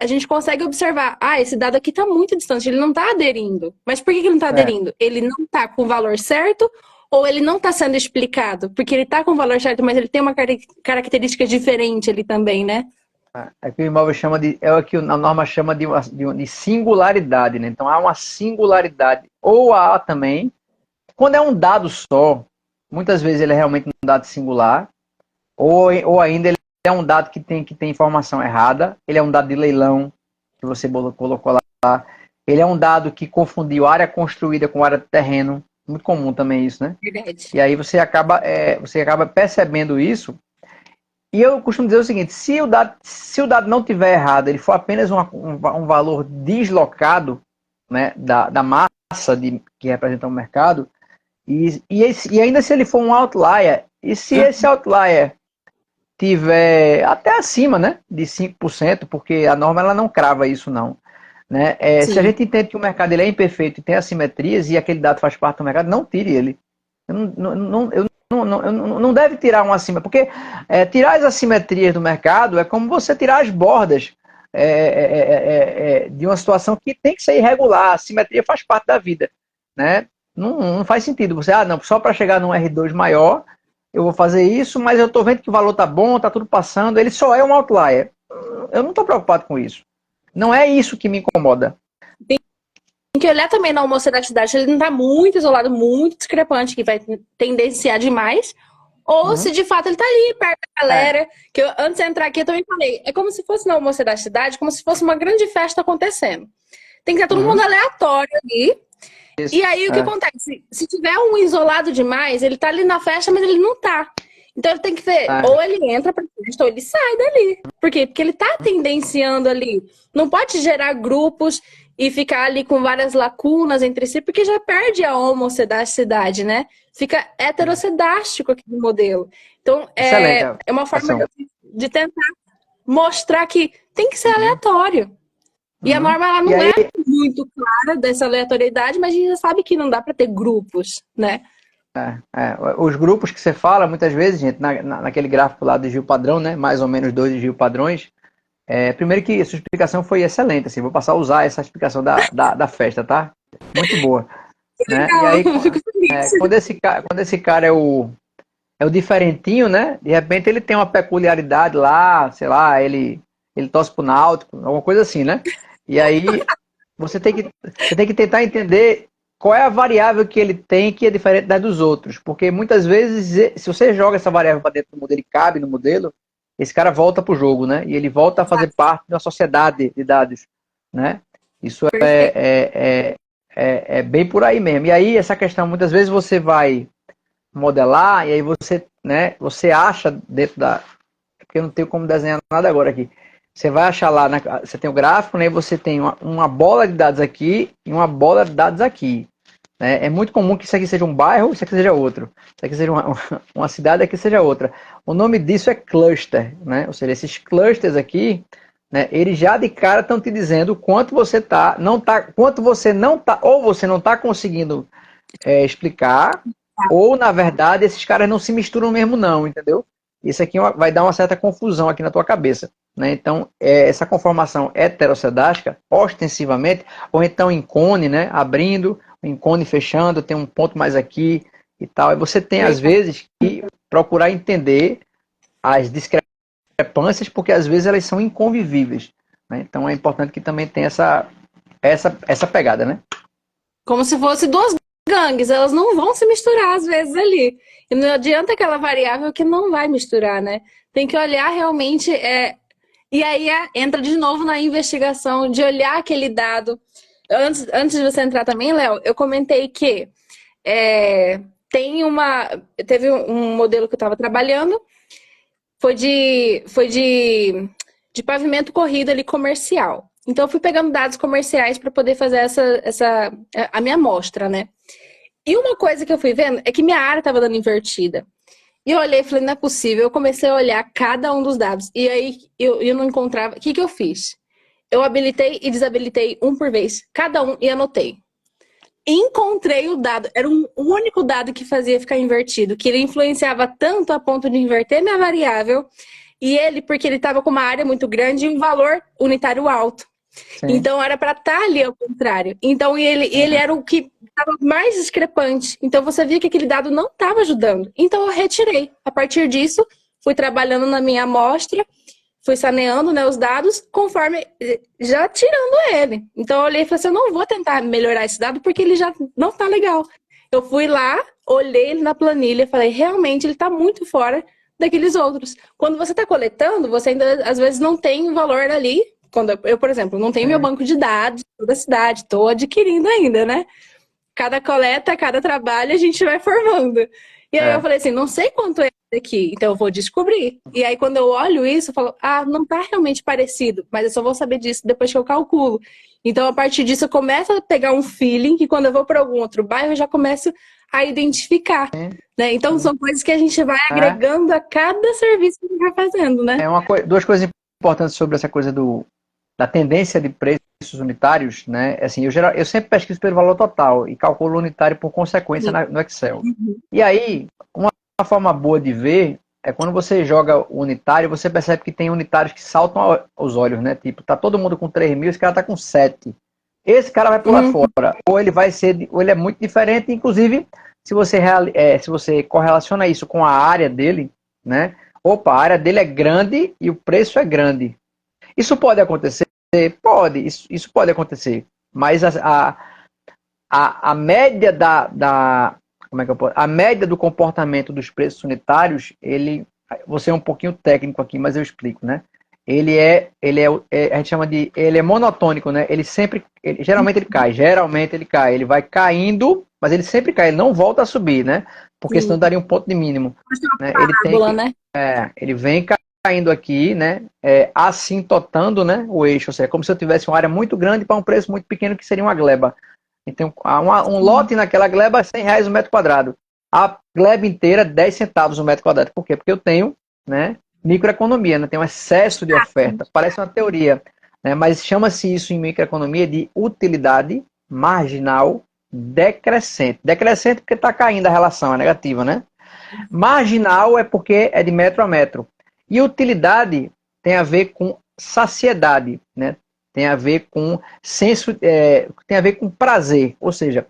a gente consegue observar, esse dado aqui está muito distante, ele não está aderindo. Mas por que ele não está é. aderindo? Ele não está com o valor certo ou ele não está sendo explicado? Porque ele está com o valor certo, mas ele tem uma característica diferente ali também, né? É que o imóvel chama é o que a norma chama de singularidade, né? Então há uma singularidade, ou há também, quando é um dado só, muitas vezes ele é realmente um dado singular, ou ainda ele é um dado que tem informação errada, ele é um dado de leilão, que você colocou lá, ele é um dado que confundiu área construída com área de terreno, muito comum também isso, né? Verdade. E aí você acaba percebendo isso. E eu costumo dizer o seguinte: se o dado não tiver errado, ele for apenas um valor deslocado, né, da massa que representa o mercado, e ainda se ele for um outlier, e se esse outlier tiver até acima, né, de 5%, porque a norma ela não crava isso não, né? Se a Sim. gente entende que o mercado ele é imperfeito e tem assimetrias e aquele dado faz parte do mercado, não tire ele. Eu não deve tirar um acima, porque tirar as assimetrias do mercado é como você tirar as bordas de uma situação que tem que ser irregular. A simetria faz parte da vida, né? Não faz sentido você, não, só para chegar num R2 maior, eu vou fazer isso, mas eu estou vendo que o valor tá bom, tá tudo passando, ele só é um outlier. Eu não estou preocupado com isso. Não é isso que me incomoda. Tem que olhar também na homocedacidade, ele não está muito isolado, muito discrepante, que vai tendenciar demais, ou se Uhum. de fato ele está ali, perto da É, galera, que antes de entrar aqui eu também falei, é como se fosse na homocedacidade, como se fosse uma grande festa acontecendo. Tem que estar todo mundo uhum. aleatório ali, e Isso. aí o que acontece? Se tiver um isolado demais, ele tá ali na festa, mas ele não tá. Então ele tem que ver, É, ou ele entra pra festa, ou ele sai dali. Por quê? Porque ele tá tendenciando ali. Não pode gerar grupos e ficar ali com várias lacunas entre si, porque já perde a homocedacidade, né? Fica heterocedástico aquele modelo. Então excelente a é uma forma ação. de tentar mostrar que tem que ser Uhum. aleatório. E a Uhum. norma ela E não aí, é muito clara dessa aleatoriedade, mas a gente já sabe que não dá para ter grupos, né? os grupos que você fala, muitas vezes, gente, naquele gráfico lá do Gil Padrão, né, mais ou menos dois Gil Padrões, primeiro que a sua explicação foi excelente, assim, vou passar a usar essa explicação da festa, tá? Muito boa, né? E Legal, aí, eu fico feliz. quando esse cara é o diferentinho, né? De repente ele tem uma peculiaridade lá, sei lá, ele torce pro Náutico, alguma coisa assim, né? E aí você tem que tentar entender qual é a variável que ele tem que é diferente da dos outros. Porque muitas vezes, se você joga essa variável para dentro do modelo e cabe no modelo, esse cara volta pro jogo, né? E ele volta a fazer parte de uma sociedade de dados, né? Isso Perfeito. é bem por aí mesmo. E aí, essa questão, muitas vezes você vai modelar, e aí você, né, você acha dentro da. Porque eu não tenho como desenhar nada agora aqui. Você vai achar lá, você tem o gráfico, né, e você tem uma bola de dados aqui e uma bola de dados aqui. Né? É muito comum que isso aqui seja um bairro, isso aqui seja outro. Isso aqui seja uma cidade, aqui seja outra. O nome disso é cluster, né? Ou seja, esses clusters aqui, né, eles já de cara estão te dizendo quanto você quanto você não tá, ou você não está conseguindo explicar, ou na verdade esses caras não se misturam mesmo não, entendeu? Isso aqui vai dar uma certa confusão aqui na tua cabeça. Né? Então, essa conformação heterocedástica, ostensivamente, ou então em cone, né? Abrindo, em cone fechando, tem um ponto mais aqui e tal. E você tem, às Verdade. vezes, que procurar entender as discrepâncias, porque às vezes elas são inconvivíveis. Né? Então, é importante que também tenha essa pegada, né? Como se fosse duas gangues, elas não vão se misturar às vezes ali. E não adianta aquela variável que não vai misturar, né? Tem que olhar realmente. E aí entra de novo na investigação de olhar aquele dado. Antes de você entrar também, Léo, eu comentei que é, teve um modelo que eu estava trabalhando, foi de pavimento corrido ali comercial. Então, eu fui pegando dados comerciais para poder fazer a minha amostra, né? E uma coisa que eu fui vendo é que minha área estava dando invertida. E eu olhei e falei, não é possível. Eu comecei a olhar cada um dos dados. E aí eu não encontrava. O que eu fiz? Eu habilitei e desabilitei um por vez, cada um, e anotei. Encontrei o dado. Era um único dado que fazia ficar invertido, que ele influenciava tanto a ponto de inverter minha variável. E ele, porque ele estava com uma área muito grande e um valor unitário alto. Sim. Então era para estar ali ao contrário. Então ele era o que estava mais discrepante. Então você via que aquele dado não estava ajudando. Então eu retirei. A partir disso, fui trabalhando na minha amostra, fui saneando, né, os dados conforme já tirando ele. Então eu olhei e falei assim, eu não vou tentar melhorar esse dado porque ele já não está legal. Eu fui lá, olhei ele na planilha, falei, realmente ele está muito fora daqueles outros. Quando você está coletando, você ainda às vezes não tem o valor ali. Quando eu, por exemplo, não tenho meu Sim. banco de dados de toda a cidade, estou adquirindo ainda, né? Cada coleta, cada trabalho a gente vai formando. E aí eu É. falei assim, não sei quanto é aqui, então eu vou descobrir. E aí quando eu olho isso, eu falo, não tá realmente parecido, mas eu só vou saber disso depois que eu calculo. Então a partir disso eu começo a pegar um feeling que quando eu vou para algum outro bairro eu já começo a identificar. Né? Então Sim. são coisas que a gente vai É. agregando a cada serviço que a gente vai fazendo, né? Duas coisas importantes sobre essa coisa da tendência de preços unitários, né? Assim, eu sempre pesquiso pelo valor total e calculo o unitário por consequência Sim. no Excel. E aí, uma forma boa de ver é quando você joga o unitário, você percebe que tem unitários que saltam aos olhos, né? Tipo, tá todo mundo com 3.000, esse cara tá com 7. Esse cara vai pular Uhum. fora. Ou ele é muito diferente, inclusive, se você correlaciona isso com a área dele, né? Opa, a área dele é grande e o preço é grande. Isso pode acontecer? Pode, isso pode acontecer. Mas a média como é que eu posso? A média do comportamento dos preços unitários, você é um pouquinho técnico aqui, mas eu explico, né? A gente chama ele é monotônico, né? Geralmente ele cai, ele vai caindo, mas ele sempre cai, ele não volta a subir, né? Porque senão Sim. daria um ponto de mínimo, né? Parábola, né? Ele vem caindo aqui, né? Assintotando, né? O eixo, ou seja, como se eu tivesse uma área muito grande para um preço muito pequeno que seria uma gleba. Então, um Sim. lote naquela gleba é R$ 100 o metro quadrado. A gleba inteira, 10 centavos o metro quadrado. Por quê? Porque eu tenho, né, microeconomia, né, tenho excesso de oferta. Parece uma teoria, né, mas chama-se isso em microeconomia de utilidade marginal decrescente. Decrescente porque está caindo a relação, é negativa, né? Marginal é porque é de metro a metro. E utilidade tem a ver com saciedade, né? Tem a ver com senso, tem a ver com prazer. Ou seja,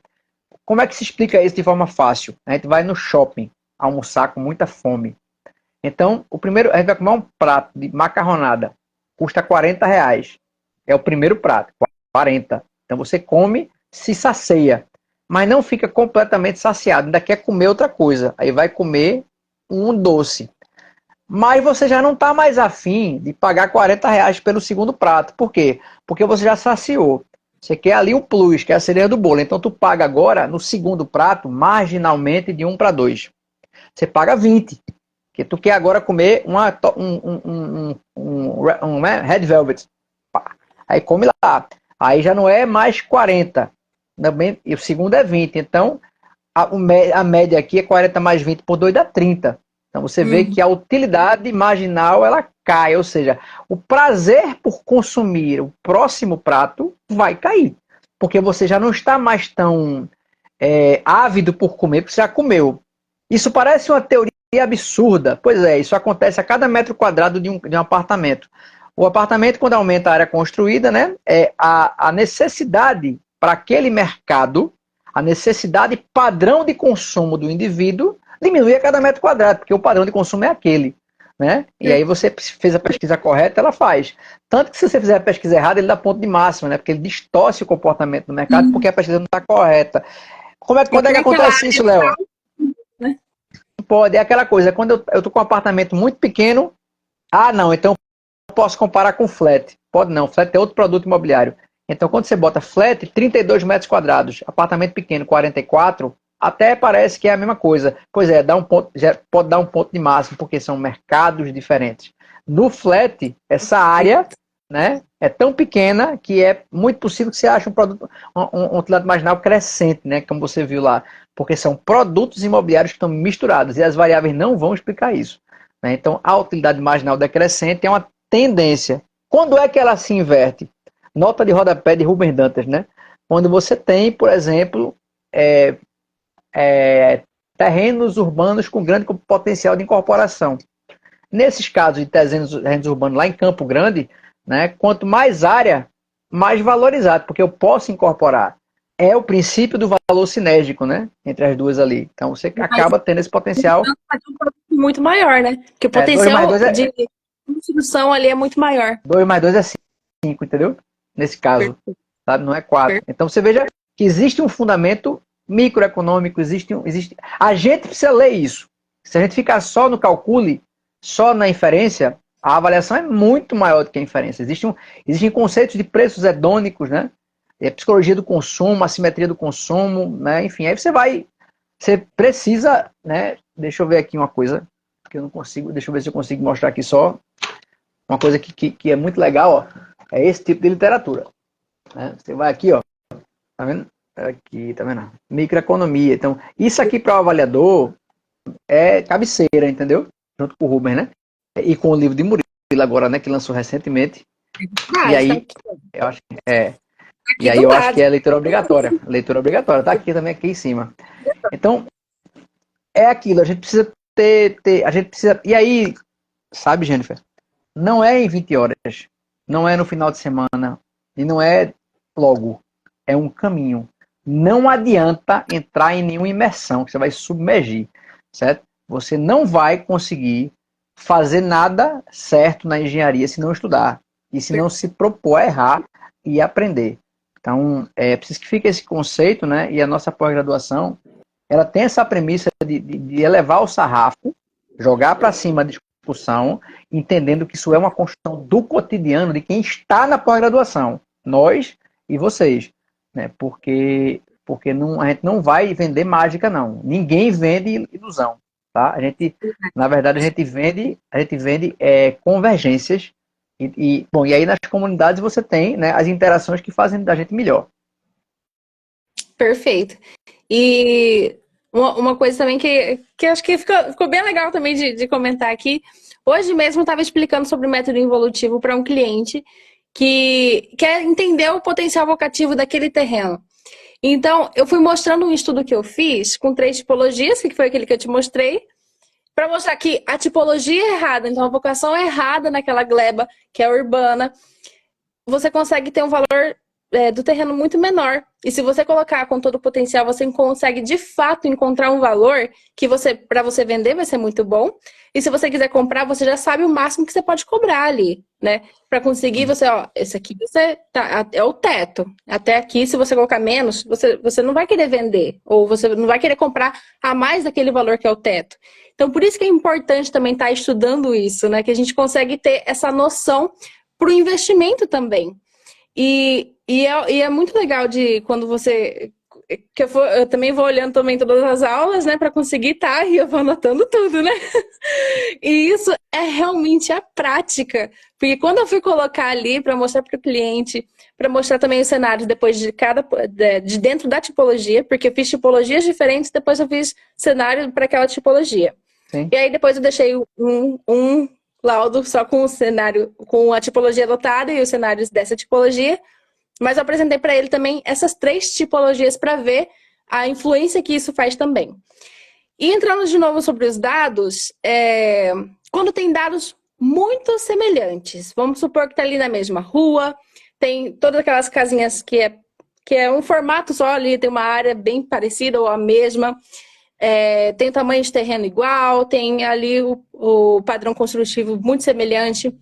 como é que se explica isso de forma fácil? A gente vai no shopping almoçar com muita fome. Então, a gente vai comer um prato de macarronada. custa R$ 40. É o primeiro prato, 40. Então você come, se sacia, mas não fica completamente saciado, ainda quer comer outra coisa. Aí vai comer um doce. Mas você já não está mais afim de pagar R$ 40 pelo segundo prato. Por quê? Porque você já saciou. Você quer ali o plus, que é a cereja do bolo. Então tu paga agora, no segundo prato, marginalmente de 1 para 2. Você paga 20. Porque tu quer agora comer um Red Velvet. Aí come lá. Aí já não é mais 40. Também, e o segundo é 20. Então, a média aqui é 40 mais 20 por 2 dá 30. Então você vê que a utilidade marginal ela cai, ou seja, o prazer por consumir o próximo prato vai cair, porque você já não está mais tão ávido por comer, porque você já comeu. Isso parece uma teoria absurda. Pois é, isso acontece a cada metro quadrado de um apartamento. O apartamento, quando aumenta a área construída, né, a necessidade para aquele mercado, a necessidade padrão de consumo do indivíduo diminui a cada metro quadrado, porque o padrão de consumo é aquele. Né? E aí você fez a pesquisa correta, ela faz. Tanto que se você fizer a pesquisa errada, ele dá ponto de máxima, né? Porque ele distorce o comportamento do mercado porque a pesquisa não está correta. Quando é que acontece isso, Léo? Né? Pode, é aquela coisa, quando eu estou com um apartamento muito pequeno, não, então eu posso comparar com flat. Pode não, flat é outro produto imobiliário. Então quando você bota flat, 32 metros quadrados, apartamento pequeno, 44, até parece que é a mesma coisa. Pois é, pode dar um ponto de máximo, porque são mercados diferentes. No flat, essa área, né, é tão pequena que é muito possível que você ache um produto, uma utilidade marginal crescente, né, como você viu lá. Porque são produtos imobiliários que estão misturados e as variáveis não vão explicar isso. Né? Então, a utilidade marginal decrescente é uma tendência. Quando é que ela se inverte? Nota de rodapé de Rubens Dantas, né? Quando você tem, por exemplo, terrenos urbanos com grande potencial de incorporação. Nesses casos de terrenos urbanos lá em Campo Grande, né, quanto mais área, mais valorizado, porque eu posso incorporar. É o princípio do valor sinérgico, né? Entre as duas ali. Então você acaba tendo esse potencial. Muito maior, né? Porque o 2 mais potencial 2 de construção ali é muito maior. 2 mais 2 é 5, entendeu? Nesse caso. Sabe? Não é 4. Então você veja que existe um fundamento microeconômico, a gente precisa ler isso. Se a gente ficar só no calcule, só na inferência, a avaliação é muito maior do que a inferência. Existem conceitos de preços hedônicos, né? Psicologia do consumo, assimetria do consumo, né? Enfim, aí você precisa, né? Deixa eu ver aqui uma coisa que eu não consigo, deixa eu ver se eu consigo mostrar aqui só uma coisa que é muito legal, ó, é esse tipo de literatura, né? Você vai aqui, ó, tá vendo? Aqui, tá vendo? Microeconomia. Então, isso aqui para o avaliador é cabeceira, entendeu? Junto com o Rubens, né? E com o livro de Murilo agora, né? Que lançou recentemente. E aí, eu acho que e aí eu acho que é leitura obrigatória. Leitura obrigatória. Tá aqui também, aqui em cima. Então, é aquilo. A gente precisa a gente precisa... E aí, sabe, Jennifer? Não é em 20 horas. Não é no final de semana. E não é logo. É um caminho. Não adianta entrar em nenhuma imersão, que você vai submergir, certo? Você não vai conseguir fazer nada certo na engenharia se não estudar. E se não se propor a errar e aprender. Então, é preciso que fique esse conceito, né? E a nossa pós-graduação, ela tem essa premissa de elevar o sarrafo, jogar para cima a discussão, entendendo que isso é uma construção do cotidiano de quem está na pós-graduação. Nós e vocês. Né? Porque a gente não vai vender mágica, não. Ninguém vende ilusão. Tá? Na verdade, a gente vende convergências. Bom, e aí nas comunidades você tem, né, as interações que fazem da gente melhor. Perfeito. E uma coisa também que acho que ficou bem legal também de comentar aqui. Hoje mesmo eu estava explicando sobre o método involutivo para um cliente que quer entender o potencial vocativo daquele terreno. Então, eu fui mostrando um estudo que eu fiz com 3 tipologias, que foi aquele que eu te mostrei, para mostrar que a tipologia é errada, então a vocação é errada naquela gleba, que é urbana, você consegue ter um valor do terreno muito menor. E se você colocar com todo o potencial, você consegue de fato encontrar um valor que para você vender vai ser muito bom. E se você quiser comprar, você já sabe o máximo que você pode cobrar ali, né? Para conseguir você, ó, esse aqui você tá, é o teto. Até aqui, se você colocar menos, você não vai querer vender, ou você não vai querer comprar a mais daquele valor que é o teto. Então, por isso que é importante também estar estudando isso, né? Que a gente consegue ter essa noção para o investimento também. E é muito legal de quando você. Eu também vou olhando também todas as aulas, né, para conseguir estar e eu vou anotando tudo, né? E isso é realmente a prática. Porque quando eu fui colocar ali para mostrar para o cliente, para mostrar também os cenários depois de dentro da tipologia, porque eu fiz tipologias diferentes, depois eu fiz cenário para aquela tipologia. Sim. E aí depois eu deixei um laudo só com o cenário, com a tipologia adotada e os cenários dessa tipologia. Mas eu apresentei para ele também essas 3 tipologias para ver a influência que isso faz também. E entrando de novo sobre os dados, quando tem dados muito semelhantes, vamos supor que está ali na mesma rua, tem todas aquelas casinhas que é um formato só ali, tem uma área bem parecida ou a mesma, tem tamanho de terreno igual, tem ali o padrão construtivo muito semelhante.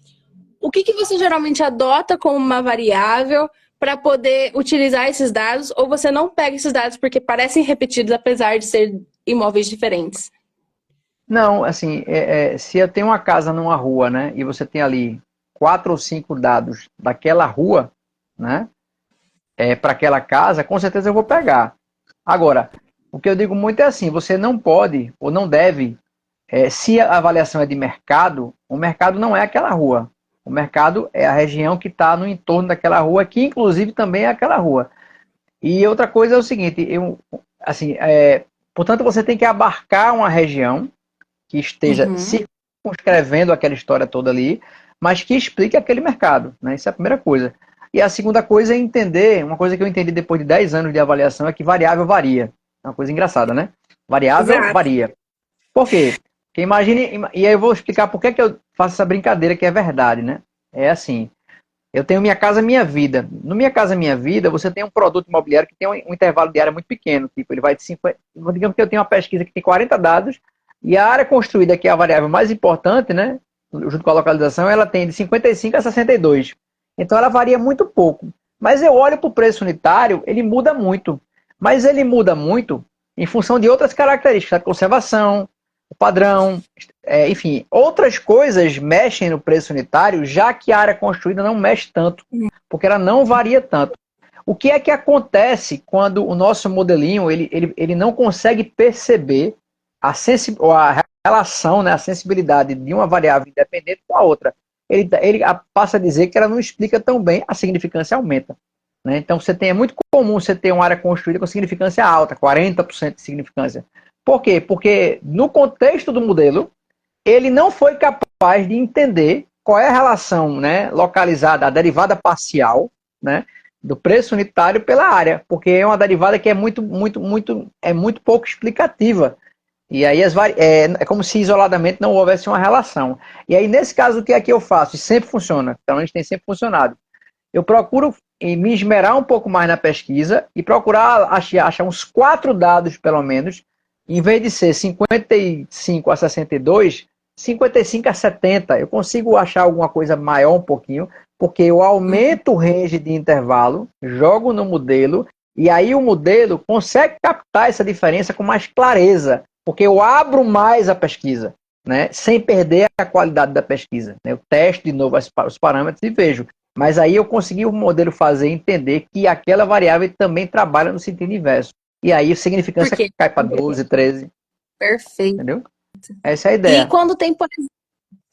O que você geralmente adota como uma variável para poder utilizar esses dados, ou você não pega esses dados porque parecem repetidos, apesar de ser imóveis diferentes? Não, assim, se eu tenho uma casa numa rua, né, e você tem ali 4 ou 5 dados daquela rua, né, para aquela casa, com certeza eu vou pegar. Agora, o que eu digo muito é assim, você não pode ou não deve, se a avaliação é de mercado, o mercado não é aquela rua. O mercado é a região que está no entorno daquela rua, que inclusive também é aquela rua. E outra coisa é o seguinte, assim, portanto, você tem que abarcar uma região que esteja Uhum. circunscrevendo aquela história toda ali, mas que explique aquele mercado, né? Isso é a primeira coisa. E a segunda coisa é entender, uma coisa que eu entendi depois de 10 anos de avaliação é que variável varia. É uma coisa engraçada, né? Variável Exato. varia. Por quê? Porque imagine, e aí eu vou explicar por que que eu faço essa brincadeira que é verdade, né? É assim, eu tenho Minha Casa Minha Vida. No Minha Casa Minha Vida, você tem um produto imobiliário que tem um intervalo de área muito pequeno. Tipo, ele vai de 50. Digamos que eu tenho uma pesquisa que tem 40 dados, e a área construída, que é a variável mais importante, né? Junto com a localização, ela tem de 55 a 62. Então ela varia muito pouco. Mas eu olho para o preço unitário, ele muda muito. Mas ele muda muito em função de outras características, a conservação, o padrão, enfim, outras coisas mexem no preço unitário, já que a área construída não mexe tanto, porque ela não varia tanto. O que é que acontece quando o nosso modelinho ele não consegue perceber a relação, né, a sensibilidade de uma variável independente com a outra? Ele passa a dizer que ela não explica tão bem, a significância aumenta. Né? Então é muito comum você ter uma área construída com significância alta, 40% de significância. Por quê? Porque no contexto do modelo, ele não foi capaz de entender qual é a relação, né, localizada, a derivada parcial, né, do preço unitário pela área, porque é uma derivada que é muito pouco explicativa. E aí é como se isoladamente não houvesse uma relação. E aí, nesse caso, o que é que eu faço? E sempre funciona, pelo menos tem sempre funcionado. Eu procuro me esmerar um pouco mais na pesquisa e procurar achar uns 4 dados, pelo menos, em vez de ser 55 a 62, 55 a 70. Eu consigo achar alguma coisa maior um pouquinho, porque eu aumento o range de intervalo, jogo no modelo, e aí o modelo consegue captar essa diferença com mais clareza, porque eu abro mais a pesquisa, né, sem perder a qualidade da pesquisa. Eu testo de novo os parâmetros e vejo. Mas aí eu consegui o modelo fazer entender que aquela variável também trabalha no sentido inverso. E aí a Por significância quê? cai para 12, 13. Perfeito. Entendeu? Essa é a E ideia.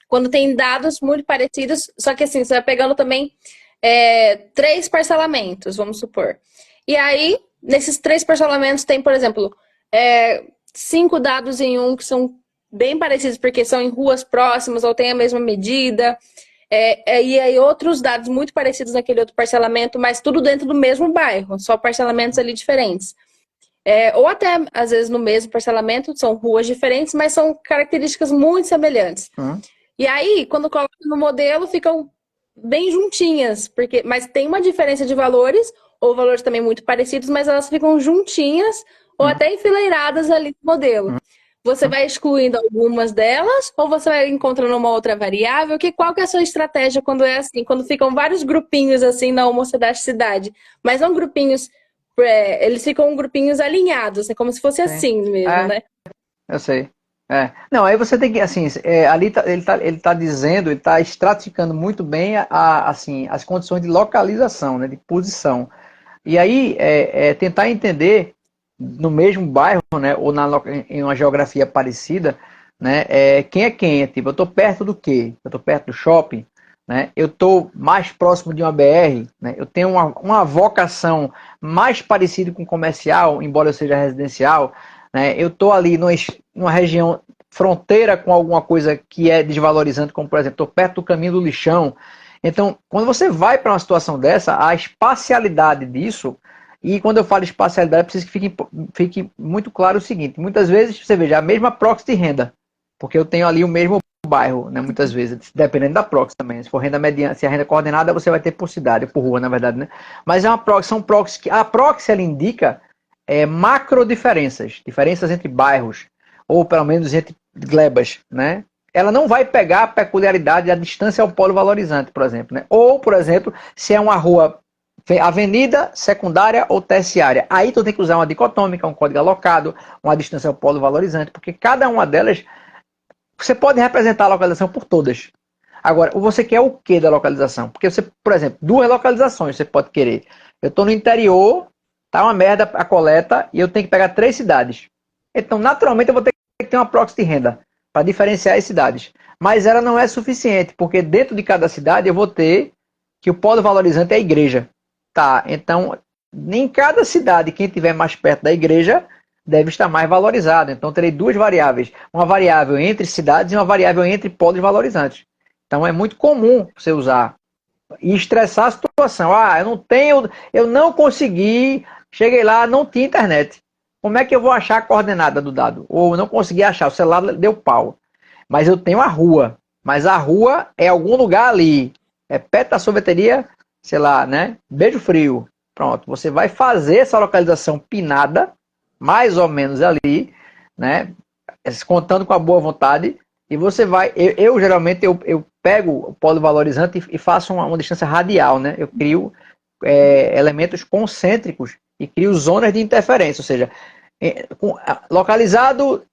quando tem dados muito parecidos, só que assim, você vai pegando também 3 parcelamentos, vamos supor. E aí, nesses 3 parcelamentos, tem, por exemplo, 5 dados em um que são bem parecidos, porque são em ruas próximas ou têm a mesma medida. E aí outros dados muito parecidos naquele outro parcelamento, mas tudo dentro do mesmo bairro, só parcelamentos ali diferentes. Ou até, às vezes, no mesmo parcelamento, são ruas diferentes, mas são características muito semelhantes. Uhum. E aí, quando coloca no modelo, ficam bem juntinhas, mas tem uma diferença de valores, ou valores também muito parecidos, mas elas ficam juntinhas ou Uhum. até enfileiradas ali no modelo. Você vai excluindo algumas delas ou você vai encontrando uma outra variável? Qual que é a sua estratégia quando é assim, quando ficam vários grupinhos assim na homocedasticidade, mas não grupinhos, eles ficam grupinhos alinhados, é como se fosse Sim. assim mesmo, É, né? eu sei. É. Não, aí você tem que, assim, ali ele tá dizendo, ele tá estratificando muito bem assim, as condições de localização, né, de posição. E aí, tentar entender no mesmo bairro, né, ou em uma geografia parecida, né, quem é quem. Tipo, eu estou perto do quê? Eu estou perto do shopping, né? Eu estou mais próximo de uma BR, né? Eu tenho uma vocação mais parecida com comercial, embora eu seja residencial, né? Eu estou ali numa região fronteira com alguma coisa que é desvalorizante, como por exemplo, estou perto do caminho do lixão. Então, quando você vai para uma situação dessa, a espacialidade disso, e quando eu falo espacialidade, preciso que fique muito claro o seguinte: muitas vezes você veja a mesma proxy de renda, porque eu tenho ali o mesmo bairro, né? Muitas vezes, dependendo da proxy também. Se for renda mediana, se a renda coordenada, você vai ter por cidade, por rua, na verdade, né? Mas são proxies que a proxy ela indica macro diferenças entre bairros, ou pelo menos entre glebas, né? Ela não vai pegar a peculiaridade da distância ao polo valorizante, por exemplo, né? Ou, por exemplo, se é uma rua avenida, secundária ou terciária. Aí tu tem que usar uma dicotômica, um código alocado, uma distância ao polo valorizante, porque cada uma delas você pode representar a localização por todas. Agora, você quer o que da localização? Porque você, por exemplo, duas localizações você pode querer. Eu estou no interior, tá uma merda a coleta e eu tenho que pegar 3 cidades. Então, naturalmente, eu vou ter que ter uma proxy de renda para diferenciar as cidades. Mas ela não é suficiente, porque dentro de cada cidade eu vou ter que o polo valorizante é a igreja. Tá, então, em cada cidade, quem estiver mais perto da igreja deve estar mais valorizado. Então, terei duas variáveis. Uma variável entre cidades e uma variável entre polos valorizantes. Então, é muito comum você usar e estressar a situação. Ah, eu não consegui, cheguei lá, não tinha internet. Como é que eu vou achar a coordenada do dado? Ou eu não consegui achar, o celular deu pau. Mas eu tenho a rua. Mas a rua é algum lugar ali. É perto da sorveteria, sei lá, né? Beijo Frio. Pronto, você vai fazer essa localização pinada, mais ou menos ali, né? Contando com a boa vontade, e você vai. Geralmente eu pego o polo valorizante e faço uma distância radial, né? Eu crio elementos concêntricos e crio zonas de interferência, ou seja, localizado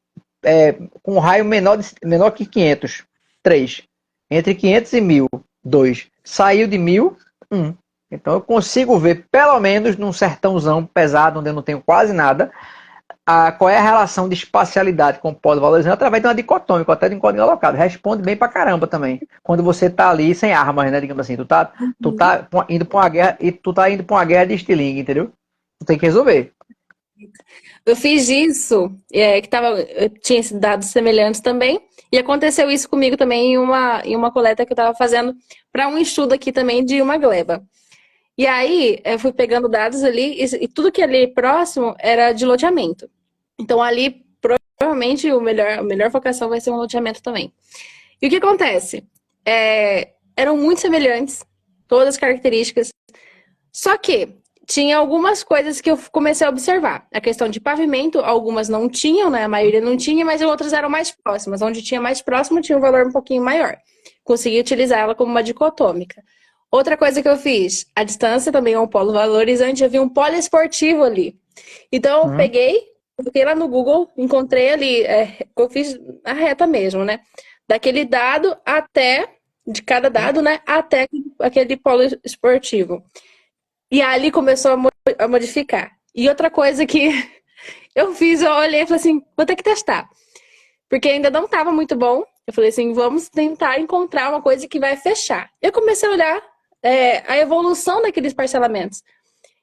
com um raio menor que 500, 3. Entre 500 e 1000, 2. Saiu de 1000, 1. Então eu consigo ver, pelo menos num sertãozão pesado, onde eu não tenho quase nada, qual é a relação de espacialidade com o polo valorizante através de uma dicotômica, até de um código alocado. Responde bem pra caramba também. Quando você tá ali sem armas, né? Digamos assim, tu tá indo pra uma guerra e tu tá indo pra uma guerra de estilingue, entendeu? Tu tem que resolver. Eu fiz isso, eu tinha esses dados semelhantes também, e aconteceu isso comigo também em uma coleta que eu estava fazendo para um estudo aqui também de uma gleba. E aí, eu fui pegando dados ali, e tudo que ali próximo era de loteamento. Então, ali, provavelmente, a melhor vocação vai ser um loteamento também. E o que acontece? Eram muito semelhantes, todas as características, só que tinha algumas coisas que eu comecei a observar. A questão de pavimento, algumas não tinham, né? A maioria não tinha, mas outras eram mais próximas. Onde tinha mais próximo, tinha um valor um pouquinho maior. Consegui utilizar ela como uma dicotômica. Outra coisa que eu fiz, a distância também é um polo valorizante, havia um polo esportivo ali. Então eu Uhum. peguei, fiquei lá no Google, encontrei ali, eu fiz a reta mesmo, né? Daquele dado até, de cada dado, né? Até aquele polo esportivo. E ali começou a modificar. E outra coisa que eu fiz, eu olhei e falei assim, vou ter que testar. Porque ainda não estava muito bom. Eu falei assim, vamos tentar encontrar uma coisa que vai fechar. Eu comecei a olhar a evolução daqueles parcelamentos.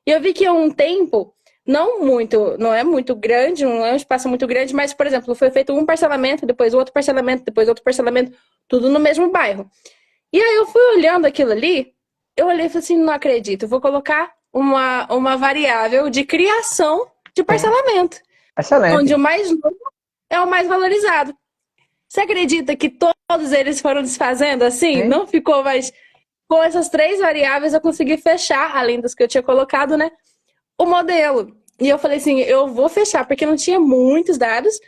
E eu vi que um tempo, não é muito grande, não é um espaço muito grande, mas, por exemplo, foi feito um parcelamento, depois outro parcelamento, depois outro parcelamento, tudo no mesmo bairro. E aí eu fui olhando aquilo ali, eu olhei e falei assim, não acredito, eu vou colocar uma variável de criação de Sim. parcelamento, onde Excelente. o mais novo é o mais valorizado. Você acredita que todos eles foram desfazendo assim? Sim. Não ficou mais. Com essas três variáveis eu consegui fechar, além das que eu tinha colocado, né? O modelo. E eu falei assim, eu vou fechar, porque não tinha muitos dados.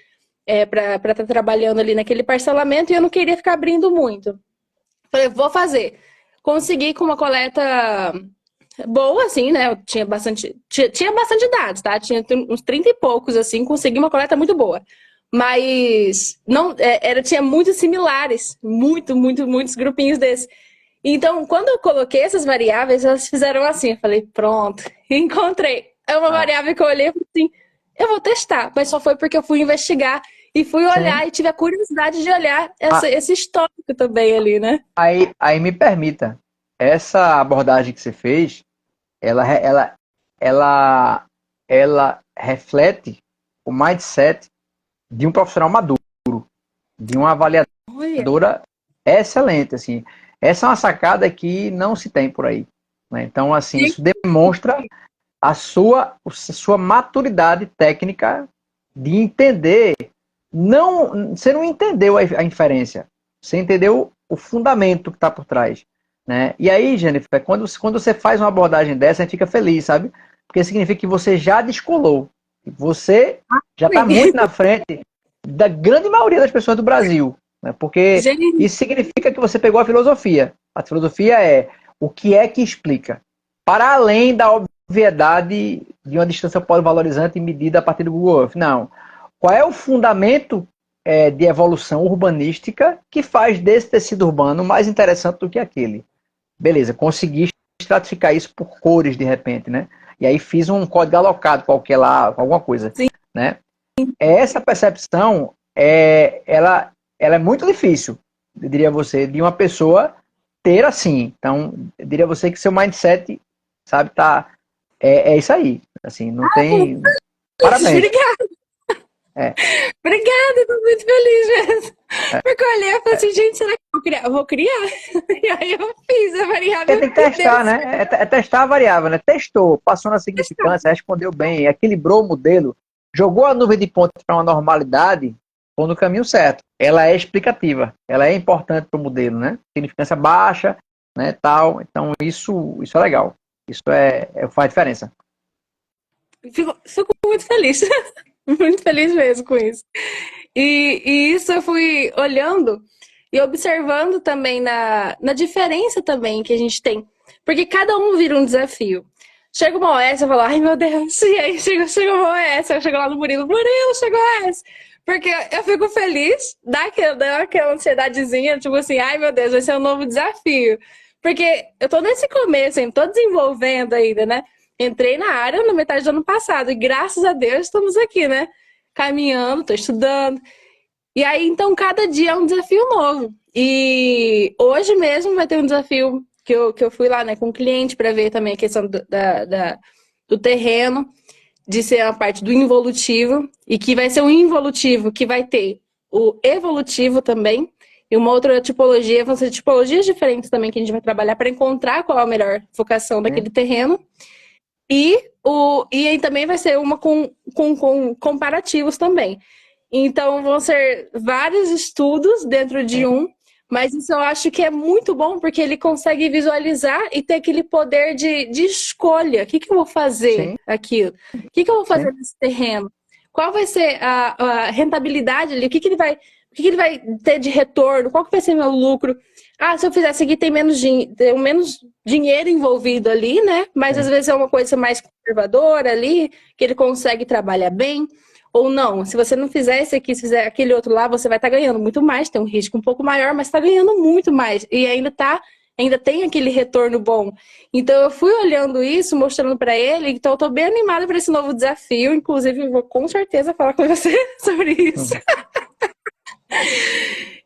para estar trabalhando ali naquele parcelamento e eu não queria ficar abrindo muito. Falei, vou fazer. Consegui com uma coleta boa, assim, né? Eu tinha bastante dados, tá? Tinha uns 30 e poucos, assim, consegui uma coleta muito boa. Mas não tinha muitos similares, muitos grupinhos desses. Então, quando eu coloquei essas variáveis, elas fizeram assim. Eu falei, pronto, encontrei. É uma Ah, variável que eu olhei e falei assim, eu vou testar. Mas só foi porque eu fui investigar e fui sim. olhar e tive a curiosidade de olhar Ah, esse histórico também ali, né? aí me permita, essa abordagem que você fez, ela, re- ela, ela, ela reflete o mindset de um profissional maduro, de uma Olha, avaliadora excelente, assim. Essa é uma sacada que não se tem por aí, né? Então, assim, sim, isso demonstra a sua maturidade técnica de entender. Não, você não entendeu a inferência, você entendeu o fundamento que está por trás, né? E aí, Jennifer, quando você faz uma abordagem dessa, a gente fica feliz, sabe? Porque significa que você já descolou, você já está muito sim. na frente da grande maioria das pessoas do Brasil, né? Porque Gente, isso significa que você pegou a filosofia. A filosofia é o que é que explica, para além da obviedade de uma distância pós-valorizante medida a partir do Google Earth. Não. Qual é o fundamento de evolução urbanística que faz desse tecido urbano mais interessante do que aquele? Beleza, consegui estratificar isso por cores de repente, né? E aí fiz um código alocado qualquer lá, alguma coisa, sim. né? Essa percepção, ela é muito difícil, eu diria você, de uma pessoa ter assim. Então, eu diria você que seu mindset, sabe, é isso aí. Assim, não tem. Parabéns. Obrigada, É, obrigada, tô muito feliz mesmo. é. Porque eu olhei e falei assim, gente, será que eu vou criar? Eu vou criar. E aí eu fiz a Porque variável tem que e deu testar, né? É testar a variável, né? Testou, passou na certo. significância, respondeu bem, equilibrou o modelo, jogou a nuvem de pontos para uma normalidade, foi no caminho certo. Ela é explicativa, ela é importante para o modelo, né? Significância baixa, né? Tal. Então isso é legal. Isso faz diferença. Fico muito feliz. Muito feliz mesmo com isso. E isso eu fui olhando e observando também na diferença também que a gente tem. Porque cada um vira um desafio. Chega uma OS, eu falo, ai meu Deus, e aí chega uma OS, eu chego lá no Murilo, chegou a OS. Porque eu fico feliz, dá aquela ansiedadezinha, tipo assim, ai meu Deus, vai ser um novo desafio. Porque eu tô nesse começo, hein, tô desenvolvendo ainda, né? Entrei na área na metade do ano passado e graças a Deus estamos aqui, né? Caminhando, tô estudando. E aí, então, cada dia é um desafio novo. E hoje mesmo vai ter um desafio que eu fui lá, né, com o cliente para ver também a questão do terreno, de ser a parte do involutivo, e que vai ser um involutivo que vai ter o evolutivo também, e uma outra tipologia, vão ser tipologias diferentes também que a gente vai trabalhar para encontrar qual é a melhor focação Sim. daquele terreno. E aí também vai ser uma com comparativos também. Então vão ser vários estudos dentro de um, mas isso eu acho que é muito bom porque ele consegue visualizar e ter aquele poder de escolha. O que, que eu vou fazer Sim, aquilo? O que, que eu vou fazer sim. nesse terreno? Qual vai ser a rentabilidade ali? O que, que ele vai ter de retorno? Qual que vai ser meu lucro? Ah, se eu fizesse aqui tem menos dinheiro envolvido ali, né? Mas às Sim. vezes é uma coisa mais conservadora ali, que ele consegue trabalhar bem. Ou não, se você não fizer esse aqui, se fizer aquele outro lá, você vai estar ganhando muito mais, tem um risco um pouco maior, mas está ganhando muito mais. E ainda tem aquele retorno bom. Então eu fui olhando isso, mostrando para ele, então eu tô bem animada para esse novo desafio, inclusive eu vou com certeza falar com você sobre isso. Uhum.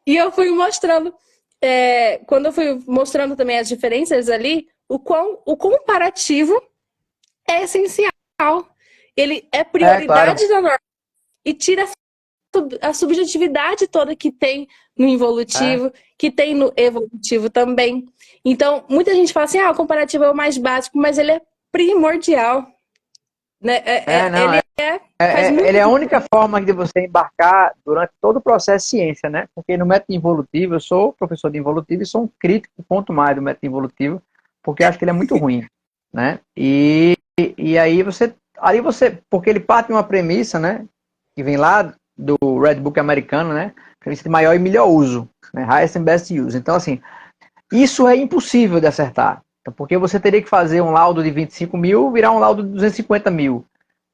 E eu fui mostrando, quando eu fui mostrando também as diferenças ali, o comparativo é essencial. Ele é É, claro. prioridade da norma e tira a subjetividade toda que tem no É, involutivo, que tem no evolutivo também. Então, muita gente fala assim, o comparativo é o mais básico, mas ele é primordial, né? não, Ele faz ele muita é a diferença. única forma de você embarcar durante todo o processo de ciência, né? Porque no método involutivo, eu sou professor de involutivo e sou um crítico, ponto mais do método involutivo, porque eu acho que ele é muito ruim, né? E aí porque ele parte de uma premissa, né? Que vem lá do Red Book americano, né? Premissa de maior e melhor uso, né? Highest and best use. Então, assim, isso é impossível de acertar. Então, porque você teria que fazer um laudo de 25 mil virar um laudo de 250 mil.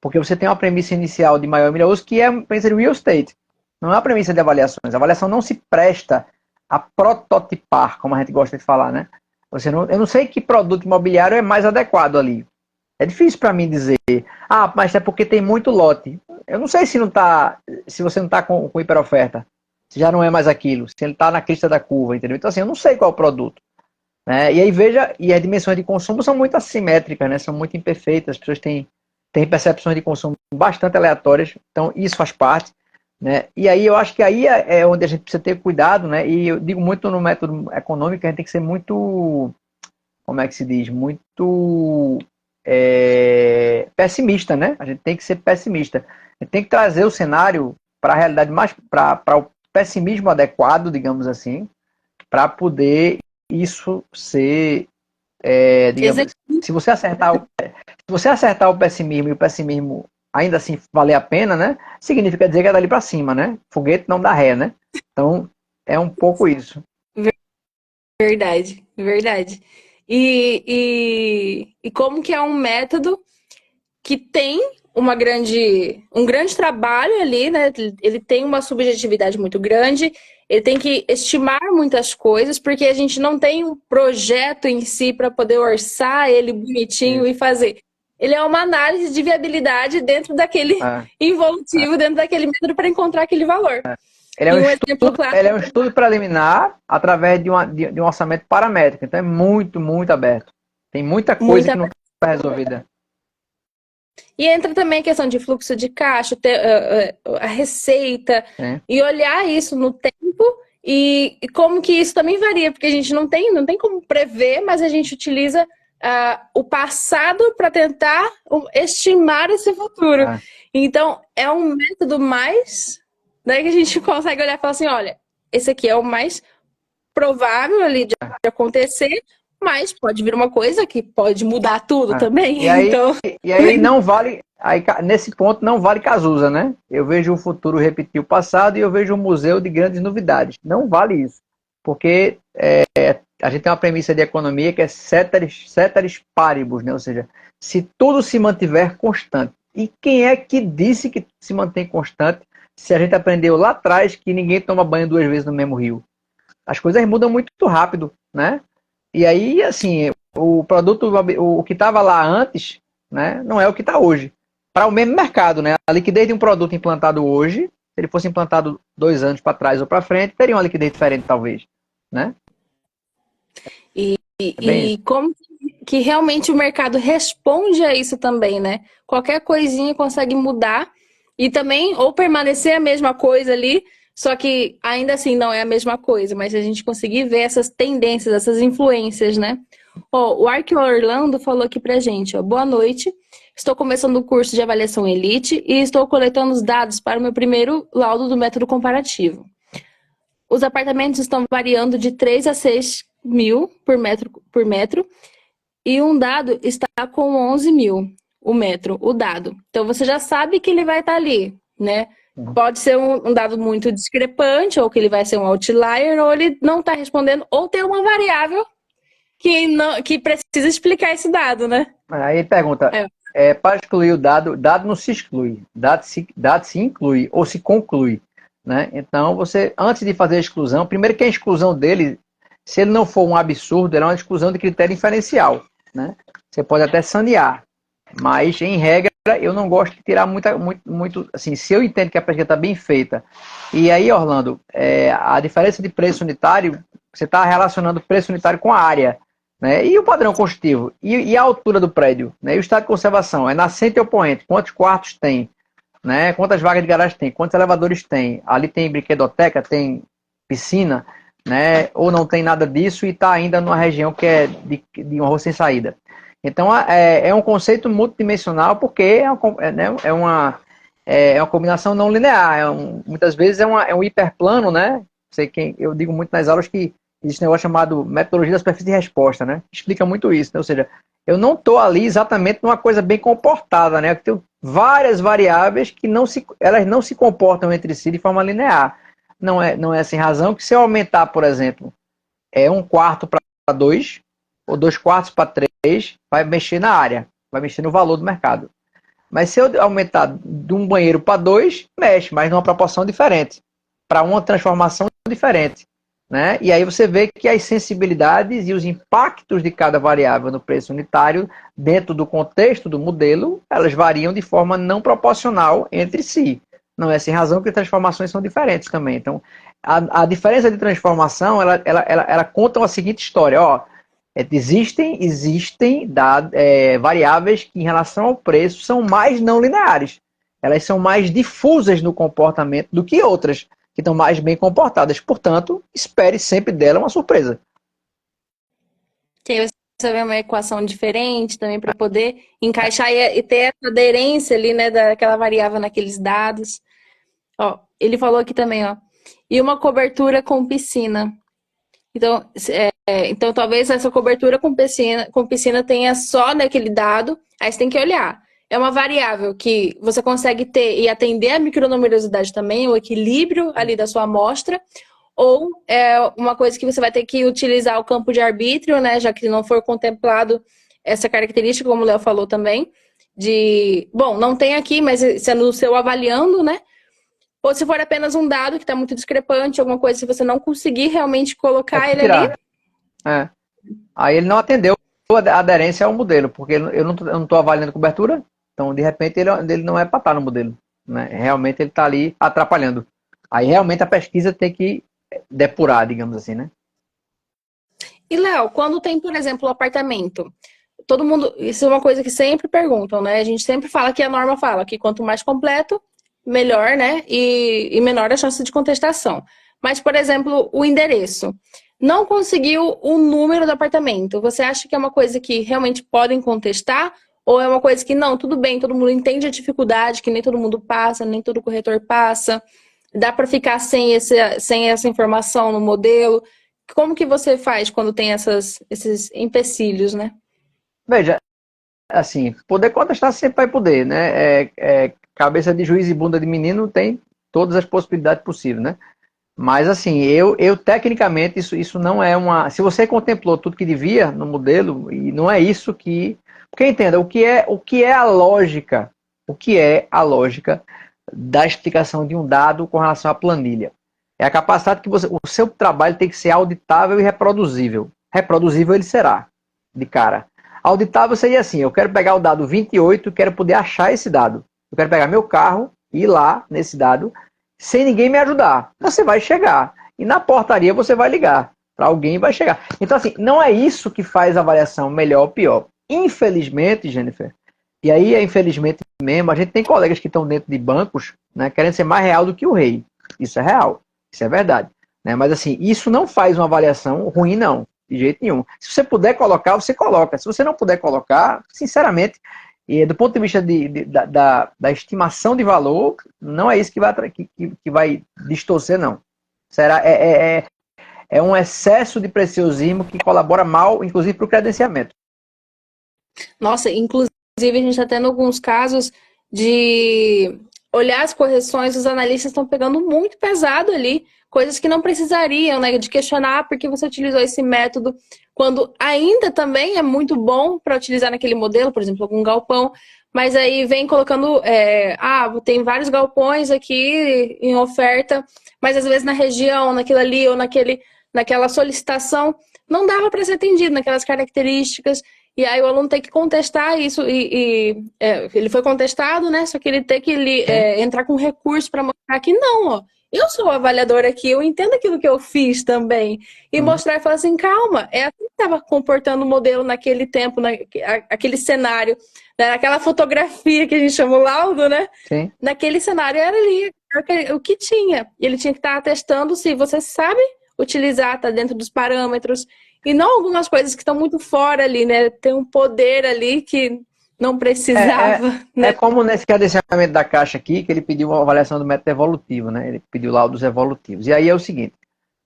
Porque você tem uma premissa inicial de maior e melhor uso, que é a premissa de real estate. Não é a premissa de avaliações. A avaliação não se presta a prototipar, como a gente gosta de falar, né? Eu não sei que produto imobiliário é mais adequado ali. É difícil para mim dizer, mas é porque tem muito lote. Eu não sei se você não está com hiperoferta, se já não é mais aquilo, se ele está na crista da curva, entendeu? Então, assim, eu não sei qual é o produto. Né? E aí veja, e as dimensões de consumo são muito assimétricas, né? São muito imperfeitas, as pessoas têm percepções de consumo bastante aleatórias, então isso faz parte. Né? E aí eu acho que aí é onde a gente precisa ter cuidado, né? E eu digo muito no método econômico, a gente tem que ser muito, como é que se diz? Muito pessimista, né? A gente tem que ser pessimista. A gente tem que trazer o cenário para a realidade mais, para o pessimismo adequado, digamos assim, para poder isso ser, digamos, se você acertar o pessimismo e o pessimismo ainda assim valer a pena, né? Significa dizer que é dali para cima, né? Foguete não dá ré, né? Então, é um pouco isso. Verdade, verdade. E como que é um método que tem um grande trabalho ali, né? Ele tem uma subjetividade muito grande, ele tem que estimar muitas coisas, porque a gente não tem um projeto em si para poder orçar ele bonitinho e fazer. Ele é uma análise de viabilidade dentro daquele involutivo, dentro daquele método para encontrar aquele valor. Ele é um estudo preliminar através de um orçamento paramétrico. Então é muito, muito aberto. Tem muita coisa que não está resolvida. E entra também a questão de fluxo de caixa, a receita, e olhar isso no tempo e como que isso também varia, porque a gente não tem como prever, mas a gente utiliza o passado para tentar estimar esse futuro. Então, é um método mais, né, que a gente consegue olhar e falar assim, olha, esse aqui é o mais provável ali de acontecer, mas pode vir uma coisa que pode mudar tudo também. E aí não vale, nesse ponto não vale Cazuza, né? Eu vejo o futuro repetir o passado e eu vejo um museu de grandes novidades. Não vale isso, porque a gente tem uma premissa de economia que é ceteris paribus, né? Ou seja, se tudo se mantiver constante. E quem é que disse que se mantém constante se a gente aprendeu lá atrás que ninguém toma banho 2 vezes no mesmo rio? As coisas mudam muito rápido, né? E aí, assim, o produto, o que estava lá antes, né, não é o que está hoje. Para o mesmo mercado, né? A liquidez de um produto implantado hoje, se ele fosse implantado 2 anos para trás ou para frente, teria uma liquidez diferente, talvez, né? E como que realmente o mercado responde a isso também, né? Qualquer coisinha consegue mudar e também ou permanecer a mesma coisa ali, só que ainda assim não é a mesma coisa, mas a gente conseguir ver essas tendências, essas influências, né? O Ark Orlando falou aqui pra gente, boa noite, estou começando o curso de avaliação Elite e estou coletando os dados para o meu primeiro laudo do método comparativo. Os apartamentos estão variando de 3 a 6 mil por metro e um dado está com 11 mil o metro, o dado. Então você já sabe que ele vai estar ali, né? Pode ser um dado muito discrepante, ou que ele vai ser um outlier, ou ele não está respondendo, ou tem uma variável que precisa explicar esse dado, né? Aí ele pergunta, para excluir o dado não se exclui, dado se inclui ou se conclui. Né? Então, você, antes de fazer a exclusão, primeiro que a exclusão dele, se ele não for um absurdo, era uma exclusão de critério inferencial. Né? Você pode até sanear, mas, em regra, eu não gosto de tirar muito assim, se eu entendo que a pesquisa está bem feita. E aí, Orlando, a diferença de preço unitário, você está relacionando o preço unitário com a área. Né? E o padrão construtivo? E a altura do prédio? Né? E o estado de conservação? É nascente ou poente? Quantos quartos tem? Né? Quantas vagas de garagem tem? Quantos elevadores tem? Ali tem brinquedoteca, tem piscina, né? Ou não tem nada disso e está ainda numa região que é de uma rua sem saída. Então, é um conceito multidimensional porque é uma combinação não linear. Muitas vezes é um hiperplano, né? Eu digo muito nas aulas que existe um negócio chamado metodologia da superfície de resposta, né? Explica muito isso, né? Ou seja, eu não estou ali exatamente numa coisa bem comportada, né? Eu tenho várias variáveis que elas não se comportam entre si de forma linear. Não é sem razão que se eu aumentar, por exemplo, 1/4 para 2, ou 2/4 para 3, vai mexer na área, vai mexer no valor do mercado. Mas se eu aumentar de um banheiro para 2, mexe, mas numa proporção diferente, para uma transformação diferente. Né? E aí você vê que as sensibilidades e os impactos de cada variável no preço unitário, dentro do contexto do modelo, elas variam de forma não proporcional entre si. Não é sem razão que transformações são diferentes também. Então, a diferença de transformação, ela conta a seguinte história. Existem variáveis que, em relação ao preço, são mais não lineares. Elas são mais difusas no comportamento do que outras, que estão mais bem comportadas. Portanto, espere sempre dela uma surpresa. Que aí você vê uma equação diferente também para poder encaixar e ter essa aderência ali, né, daquela variável naqueles dados. Ó, ele falou aqui também, ó. E uma cobertura com piscina. Então talvez essa cobertura com piscina tenha só naquele dado, aí você tem que olhar. É uma variável que você consegue ter e atender a micronumerosidade também, o equilíbrio ali da sua amostra, ou é uma coisa que você vai ter que utilizar o campo de arbítrio, né, já que não for contemplado essa característica, como o Léo falou também, bom, não tem aqui, mas se é no seu avaliando, né? Ou se for apenas um dado que está muito discrepante, alguma coisa, se você não conseguir realmente colocar ele ali. Aí ele não atendeu a aderência ao modelo, porque eu não estou avaliando cobertura, então de repente ele não é para estar no modelo. Né? Realmente ele está ali atrapalhando. Aí realmente a pesquisa tem que depurar, digamos assim, né? E, Léo, quando tem, por exemplo, o apartamento, todo mundo, isso é uma coisa que sempre perguntam, né? A gente sempre fala que a norma fala que quanto mais completo, melhor, né? E menor a chance de contestação. Mas, por exemplo, o endereço. Não conseguiu o número do apartamento. Você acha que é uma coisa que realmente podem contestar? Ou é uma coisa que, não, tudo bem, todo mundo entende a dificuldade, que nem todo mundo passa, nem todo corretor passa. Dá para ficar sem essa informação no modelo? Como que você faz quando tem esses empecilhos, né? Veja, assim, poder contestar sempre vai poder, né? Cabeça de juiz e bunda de menino tem todas as possibilidades possíveis, né? Mas assim, eu tecnicamente, isso não é uma... Se você contemplou tudo que devia no modelo, e não é isso que... Porque entenda, o que é a lógica? O que é a lógica da explicação de um dado com relação à planilha? É a capacidade que o seu trabalho tem que ser auditável e reproduzível. Reproduzível ele será, de cara. Auditável seria assim, eu quero pegar o dado 28 e quero poder achar esse dado. Eu quero pegar meu carro, ir lá nesse dado, sem ninguém me ajudar. Você vai chegar. E na portaria você vai ligar. Para alguém e vai chegar. Então, assim, não é isso que faz a avaliação melhor ou pior. Infelizmente, Jennifer, e aí é infelizmente mesmo, a gente tem colegas que estão dentro de bancos, né, querendo ser mais real do que o rei. Isso é real. Isso é verdade. Né? Mas, assim, isso não faz uma avaliação ruim, não. De jeito nenhum. Se você puder colocar, você coloca. Se você não puder colocar, sinceramente, e do ponto de vista da estimação de valor, não é isso que vai distorcer, não. É um excesso de preciosismo que colabora mal, inclusive, para o credenciamento. Nossa, inclusive a gente está tendo alguns casos de olhar as correções, os analistas estão pegando muito pesado ali, coisas que não precisariam, né? De questionar por que você utilizou esse método, quando ainda também é muito bom para utilizar naquele modelo, por exemplo, algum galpão, mas aí vem colocando, tem vários galpões aqui em oferta, mas às vezes na região, naquilo ali, ou naquela solicitação, não dava para ser atendido naquelas características. E aí o aluno tem que contestar isso, ele foi contestado, né? Só que ele tem que entrar com recurso para mostrar que não, ó. Eu sou o avaliador aqui, eu entendo aquilo que eu fiz também. E mostrar e falar assim, calma, é assim que estava comportando o modelo naquele tempo, aquele cenário, né? Naquela fotografia que a gente chama o laudo, né? Sim. Naquele cenário era ali o que tinha. E ele tinha que estar atestando se você sabe utilizar, tá dentro dos parâmetros. E não algumas coisas que estão muito fora ali, né? Tem um poder ali que não precisava. Né? É como nesse credenciamento da Caixa aqui, que ele pediu uma avaliação do método evolutivo, né? Ele pediu laudos evolutivos. E aí é o seguinte,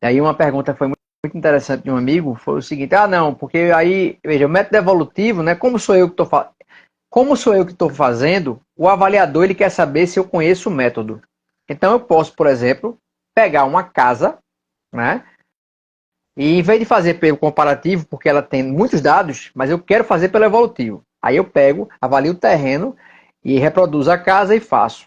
aí uma pergunta foi muito interessante de um amigo, foi o seguinte, não, porque aí, veja, o método evolutivo, né? Como sou eu que estou fazendo, o avaliador ele quer saber se eu conheço o método. Então eu posso, por exemplo, pegar uma casa, né? E em vez de fazer pelo comparativo, porque ela tem muitos dados, mas eu quero fazer pelo evolutivo. Aí eu pego, avalio o terreno e reproduzo a casa e faço.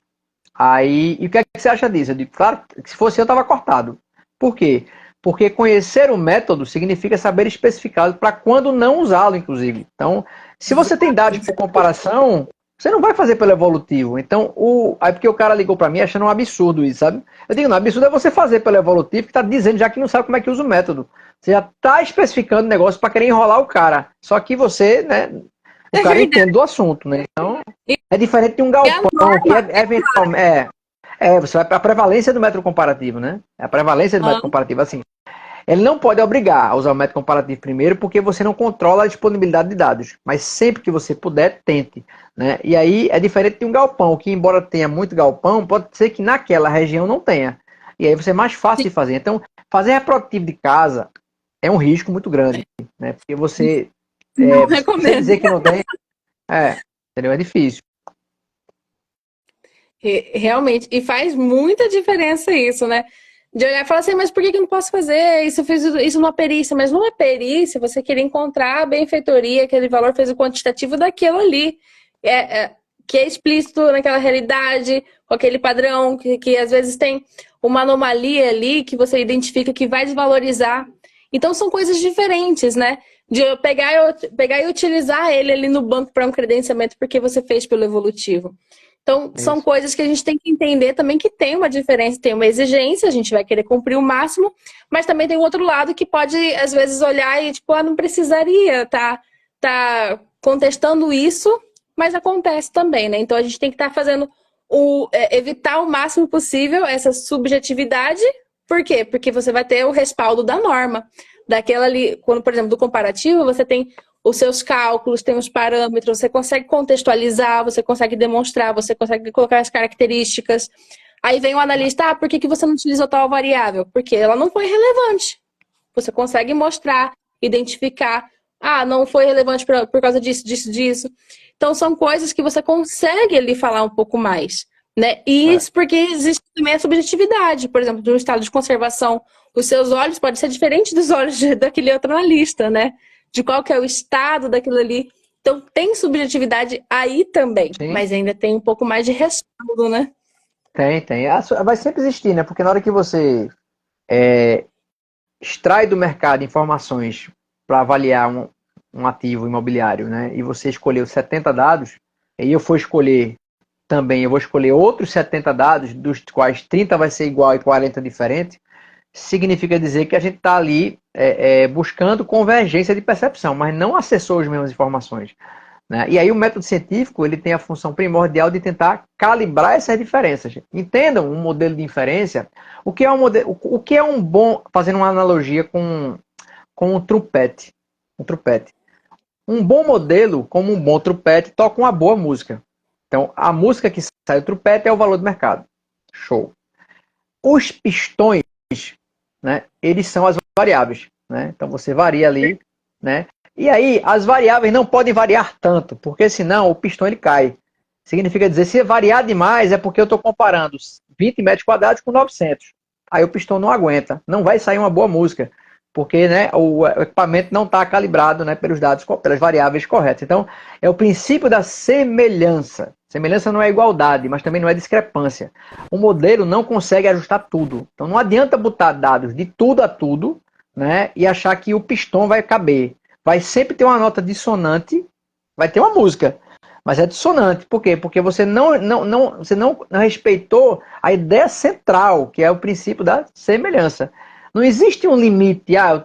Aí, e o que é que você acha disso? Eu digo, claro, que se fosse eu estava cortado. Por quê? Porque conhecer o método significa saber especificá-lo para quando não usá-lo, inclusive. Então, se você tem dados por comparação, você não vai fazer pelo evolutivo. Então, aí porque o cara ligou para mim achando um absurdo isso, sabe? Eu digo, não, absurdo é você fazer pelo evolutivo que está dizendo já que não sabe como é que usa o método. Você já está especificando o negócio para querer enrolar o cara. Só que você, né, o cara entende do assunto, né? Então, é diferente de um E a galpão, que norma. é eventualmente. Você vai para a prevalência do método comparativo, né? A prevalência do método comparativo, assim. Ele não pode obrigar a usar o método comparativo primeiro, porque você não controla a disponibilidade de dados. Mas sempre que você puder, tente. Né? E aí é diferente de um galpão, que embora tenha muito galpão, pode ser que naquela região não tenha. E aí você é mais fácil de fazer. Então, fazer reprodutivo de casa é um risco muito grande. Né? Porque Não você recomendo. dizer que não tem, entendeu? É difícil. Realmente, e faz muita diferença isso, né? De olhar e falar assim, mas por que que eu não posso fazer? Isso eu fiz isso numa perícia, mas numa perícia você querer encontrar a benfeitoria, aquele valor fez o quantitativo daquilo ali, que é explícito naquela realidade, com aquele padrão, que às vezes tem uma anomalia ali que você identifica que vai desvalorizar. Então são coisas diferentes, né? De eu pegar e utilizar ele ali no banco para um credenciamento porque você fez pelo evolutivo. Então, são Isso. coisas que a gente tem que entender também que tem uma diferença, tem uma exigência, a gente vai querer cumprir o máximo, mas também tem o outro lado que pode, às vezes, olhar e, tipo, não precisaria tá contestando isso, mas acontece também, né? Então, a gente tem que estar fazendo evitar o máximo possível essa subjetividade. Por quê? Porque você vai ter o respaldo da norma. Daquela ali, quando, por exemplo, do comparativo, você tem os seus cálculos, tem os parâmetros, você consegue contextualizar, você consegue demonstrar, você consegue colocar as características. Aí vem o analista, por que você não utilizou tal variável? Porque ela não foi relevante. Você consegue mostrar, identificar, não foi relevante por causa disso, disso, disso. Então são coisas que você consegue ali falar um pouco mais. Né? E É. isso porque existe também a subjetividade, por exemplo, de um estado de conservação. Os seus olhos podem ser diferentes dos olhos daquele outro analista, né? De qual que é o estado daquilo ali. Então, tem subjetividade aí também, Sim, mas ainda tem um pouco mais de respaldo, né? tem. Vai sempre existir, né? Porque na hora que você extrai do mercado informações para avaliar um ativo imobiliário, né? E você escolheu 70 dados, e eu for escolher também, eu vou escolher outros 70 dados, dos quais 30 vai ser igual e 40 diferente, significa dizer que a gente está ali buscando convergência de percepção, mas não acessou as mesmas informações. Né? E aí o método científico ele tem a função primordial de tentar calibrar essas diferenças. Entendam um modelo de inferência, o que é um bom, fazendo uma analogia com um trumpete. Um trumpete. Um bom modelo, como um bom trumpete, toca uma boa música. Então, a música que sai do trumpete é o valor do mercado. Show. Os pistões, né, eles são as variáveis. Né? Então, você varia ali, né? E aí, as variáveis não podem variar tanto, porque senão o pistão ele cai. Significa dizer, se variar demais é porque eu estou comparando 20 metros quadrados com 900. Aí o pistão não aguenta, não vai sair uma boa música, porque né, o equipamento não está calibrado, né, pelos dados, pelas variáveis corretas. Então, é o princípio da semelhança. Semelhança não é igualdade, mas também não é discrepância. O modelo não consegue ajustar tudo. Então, não adianta botar dados de tudo a tudo, né, e achar que o pistão vai caber. Vai sempre ter uma nota dissonante, vai ter uma música, mas é dissonante. Por quê? Porque você não respeitou a ideia central, que é o princípio da semelhança. Não existe um limite. Eu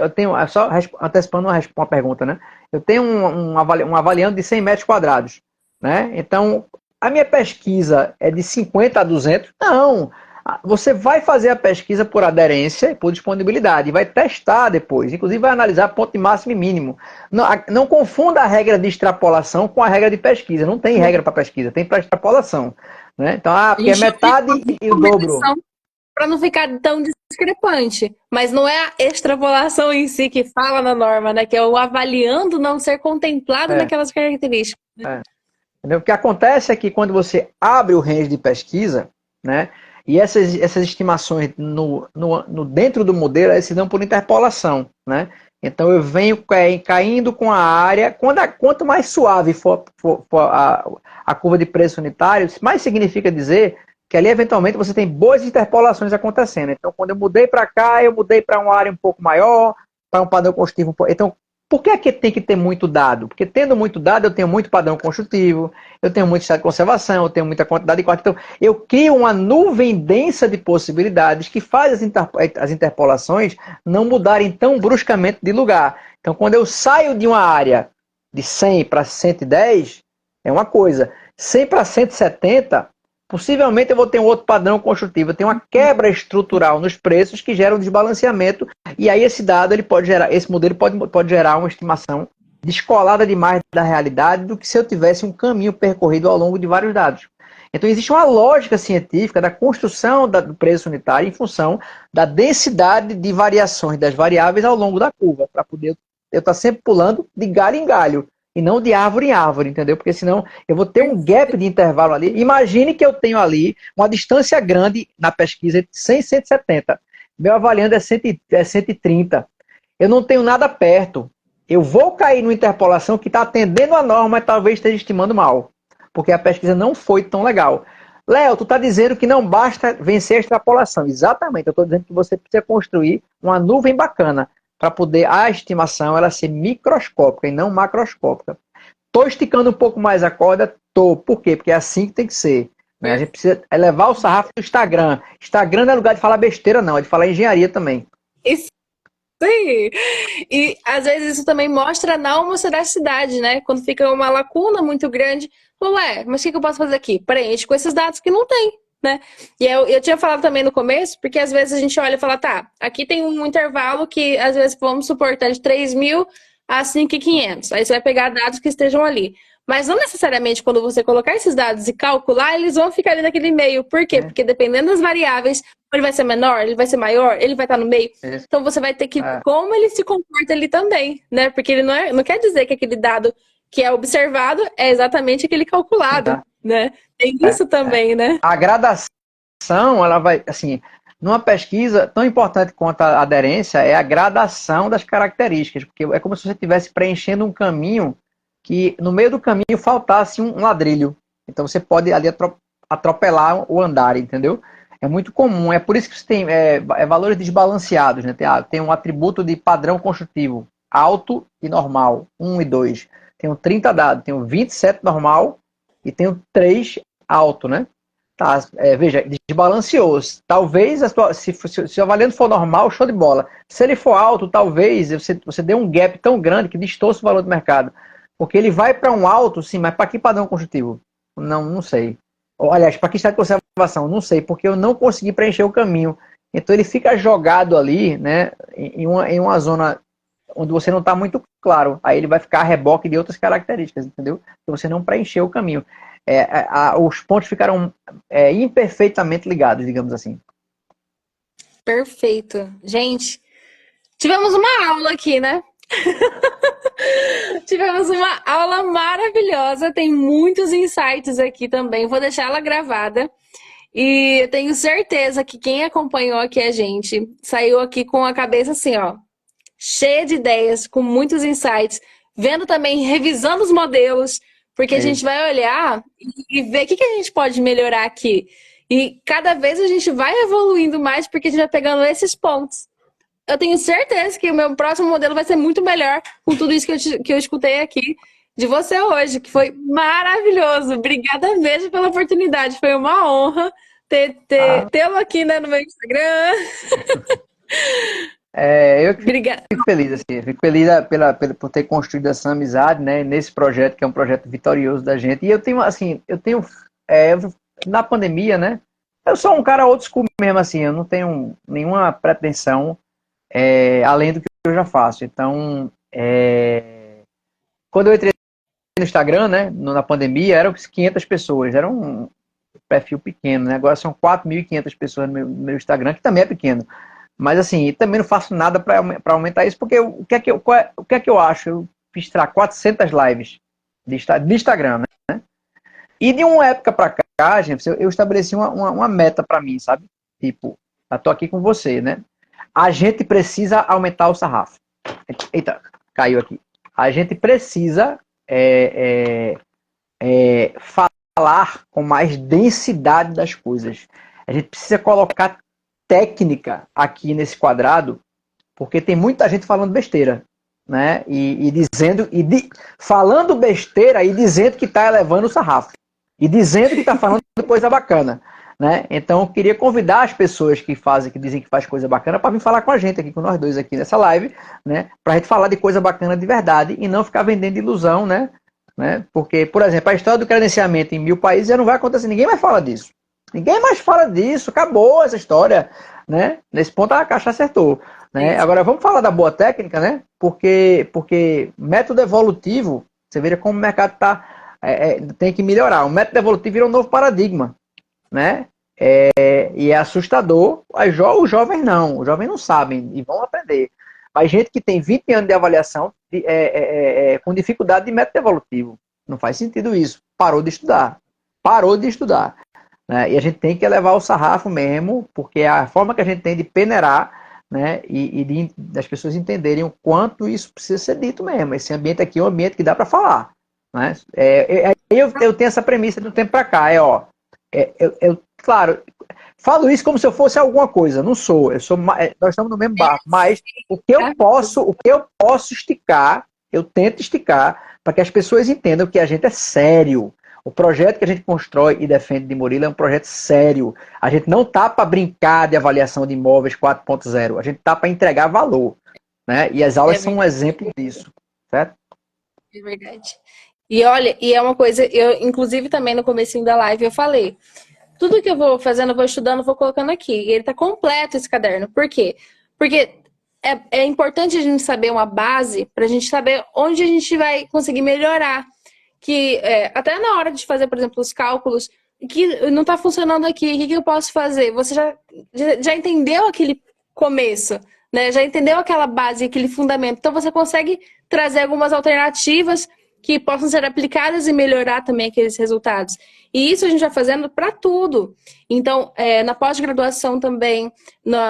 tenho só antecipando uma pergunta, né? Eu tenho um avaliando de 100 metros quadrados, né? Então, a minha pesquisa é de 50 a 200? Não. Você vai fazer a pesquisa por aderência e por disponibilidade, e vai testar depois, inclusive vai analisar ponto de máximo e mínimo. Não confunda a regra de extrapolação com a regra de pesquisa. Não tem regra para pesquisa, tem para extrapolação. Né? Então, porque é metade e o dobro. Para não ficar tão discrepante. Mas não é a extrapolação em si que fala na norma, né? Que é o avaliando não ser contemplado É, naquelas características. é. Entendeu? O que acontece é que quando você abre o range de pesquisa, né, e essas estimações dentro do modelo, elas se dão por interpolação, né? Então eu venho caindo com a área, quanto mais suave for a curva de preço unitário, mais significa dizer que ali eventualmente você tem boas interpolações acontecendo. Então quando eu mudei para cá, eu mudei para uma área um pouco maior, para um padrão construtivo um pouco. Então, por que é que tem que ter muito dado? Porque tendo muito dado, eu tenho muito padrão construtivo, eu tenho muito estado de conservação, eu tenho muita quantidade de quarto. Então, eu crio uma nuvem densa de possibilidades que faz as interpolações não mudarem tão bruscamente de lugar. Então, quando eu saio de uma área de 100 para 110, é uma coisa. 100 para 170, possivelmente eu vou ter um outro padrão construtivo. Eu tenho uma quebra estrutural nos preços que gera um desbalanceamento. E aí esse dado, ele pode gerar, esse modelo pode gerar uma estimação descolada demais da realidade do que se eu tivesse um caminho percorrido ao longo de vários dados. Então existe uma lógica científica da construção do preço unitário em função da densidade de variações das variáveis ao longo da curva, para poder eu estar sempre pulando de galho em galho e não de árvore em árvore, entendeu? Porque senão eu vou ter um gap de intervalo ali. Imagine que eu tenho ali uma distância grande na pesquisa de 100 e 170. Meu avaliando é 130. Eu não tenho nada perto. Eu vou cair numa interpolação que está atendendo a norma, mas talvez esteja estimando mal. Porque a pesquisa não foi tão legal. Léo, tu está dizendo que não basta vencer a extrapolação. Exatamente. Eu estou dizendo que você precisa construir uma nuvem bacana para poder a estimação ela ser microscópica e não macroscópica. Estou esticando um pouco mais a corda? Tô. Por quê? Porque é assim que tem que ser. Né? A gente precisa elevar o sarrafo do Instagram. Instagram não é lugar de falar besteira, não. É de falar engenharia também. Isso aí. E às vezes isso também mostra na homocedacidade, né? Quando fica uma lacuna muito grande, ué, mas o que eu posso fazer aqui? Preenche com esses dados que não tem, né? E eu tinha falado também no começo, porque às vezes a gente olha e fala, tá, aqui tem um intervalo que às vezes vamos supor, tá de 3.000 a 5.500. Aí você vai pegar dados que estejam ali. Mas não necessariamente quando você colocar esses dados e calcular, eles vão ficar ali naquele meio. Por quê? Porque dependendo das variáveis, ele vai ser menor, ele vai ser maior, ele vai estar no meio. Então você vai ter que ver como ele se comporta ali também, né? Porque ele não quer dizer que aquele dado que é observado é exatamente aquele calculado, né? Tem isso também, né? A gradação, ela vai, assim, numa pesquisa tão importante quanto a aderência é a gradação das características, porque é como se você estivesse preenchendo um caminho que no meio do caminho faltasse um ladrilho. Então você pode ali atropelar o andar, entendeu? É muito comum, é por isso que você tem valores desbalanceados, né? Tem um atributo de padrão construtivo, alto e normal, 1 e 2. Tenho 30 dados, tenho 27 normal e tenho 3 alto, né? Tá, veja, desbalanceou. Talvez, se o avaliando for normal, show de bola. Se ele for alto, talvez você dê um gap tão grande que distorça o valor do mercado. Porque ele vai para um alto, sim, mas para que padrão construtivo? Não sei. Aliás, para que estado de conservação? Não sei, porque eu não consegui preencher o caminho. Então ele fica jogado ali, né, em uma zona onde você não está muito claro. Aí ele vai ficar a reboque de outras características, entendeu? Se você não preencheu o caminho. Os pontos ficaram imperfeitamente ligados, digamos assim. Perfeito. Gente, tivemos uma aula aqui, né? Tivemos uma aula maravilhosa, tem muitos insights aqui também. Vou deixar ela gravada. E eu tenho certeza que quem acompanhou aqui a gente saiu aqui com a cabeça assim, ó, cheia de ideias, com muitos insights, vendo também, revisando os modelos, porque a gente vai olhar e ver o que a gente pode melhorar aqui. E cada vez a gente vai evoluindo mais, porque a gente vai pegando esses pontos. Eu tenho certeza que o meu próximo modelo vai ser muito melhor com tudo isso que eu escutei aqui de você hoje, que foi maravilhoso. Obrigada mesmo pela oportunidade. Foi uma honra tê-lo aqui, né, no meu Instagram. Eu fico feliz, assim, fico feliz por ter construído essa amizade, né, nesse projeto, que é um projeto vitorioso da gente. E eu tenho, na pandemia, né, eu sou um cara old school mesmo, assim, eu não tenho nenhuma pretensão além do que eu já faço. Então, quando eu entrei no Instagram, né, na pandemia, eram 500 pessoas, era um perfil pequeno, né, agora são 4.500 pessoas no meu Instagram, que também é pequeno. Mas assim, também não faço nada para aumentar isso, porque o que é que eu acho? Eu fiz 400 lives de Instagram, né? E de uma época pra cá, gente, eu estabeleci uma meta pra mim, sabe? Tipo, eu tô aqui com você, né? A gente precisa aumentar o sarrafo. Eita, caiu aqui. A gente precisa falar com mais densidade das coisas. A gente precisa colocar técnica aqui nesse quadrado, porque tem muita gente falando besteira, né? Falando besteira e dizendo que está elevando o sarrafo. E dizendo que está falando coisa bacana. Né? Então eu queria convidar as pessoas que dizem que faz coisa bacana, para vir falar com a gente aqui, com nós dois aqui nessa live, né? Para a gente falar de coisa bacana de verdade e não ficar vendendo ilusão, né? Porque, por exemplo, a história do credenciamento em 1000 países já não vai acontecer, ninguém mais fala disso. Ninguém mais fala disso, acabou essa história, né? Nesse ponto a Caixa acertou, né? Agora vamos falar da boa técnica, né? Porque método evolutivo, você veja como o mercado tem que melhorar. O método evolutivo virou um novo paradigma, né? E é assustador. Os jovens não. Os jovens não sabem e vão aprender. Mas gente que tem 20 anos de avaliação com dificuldade de método evolutivo. Não faz sentido isso. Parou de estudar. Parou de estudar. Né? E a gente tem que elevar o sarrafo mesmo, porque é a forma que a gente tem de peneirar, né? Das pessoas entenderem o quanto isso precisa ser dito mesmo. Esse ambiente aqui é um ambiente que dá para falar. Né? Eu tenho essa premissa de um tempo para cá. Claro, falo isso como se eu fosse alguma coisa, não sou, nós estamos no mesmo barco, mas o que eu posso esticar, eu tento esticar para que as pessoas entendam que a gente é sério. O projeto que a gente constrói e defende de Murilo é um projeto sério. A gente não tá para brincar de avaliação de imóveis 4.0, a gente tá para entregar valor, né? E as aulas são um exemplo disso, certo? É verdade. E olha, e é uma coisa, eu inclusive também no comecinho da live eu falei, tudo que eu vou fazendo, eu vou estudando, eu vou colocando aqui. E ele tá completo esse caderno. Por quê? Porque é importante a gente saber uma base pra gente saber onde a gente vai conseguir melhorar. Que até na hora de fazer, por exemplo, os cálculos, que não tá funcionando aqui, o que eu posso fazer? Você já entendeu aquele começo, né? Já entendeu aquela base, aquele fundamento. Então você consegue trazer algumas alternativas que possam ser aplicadas e melhorar também aqueles resultados. E isso a gente vai fazendo para tudo. Então, na pós-graduação também,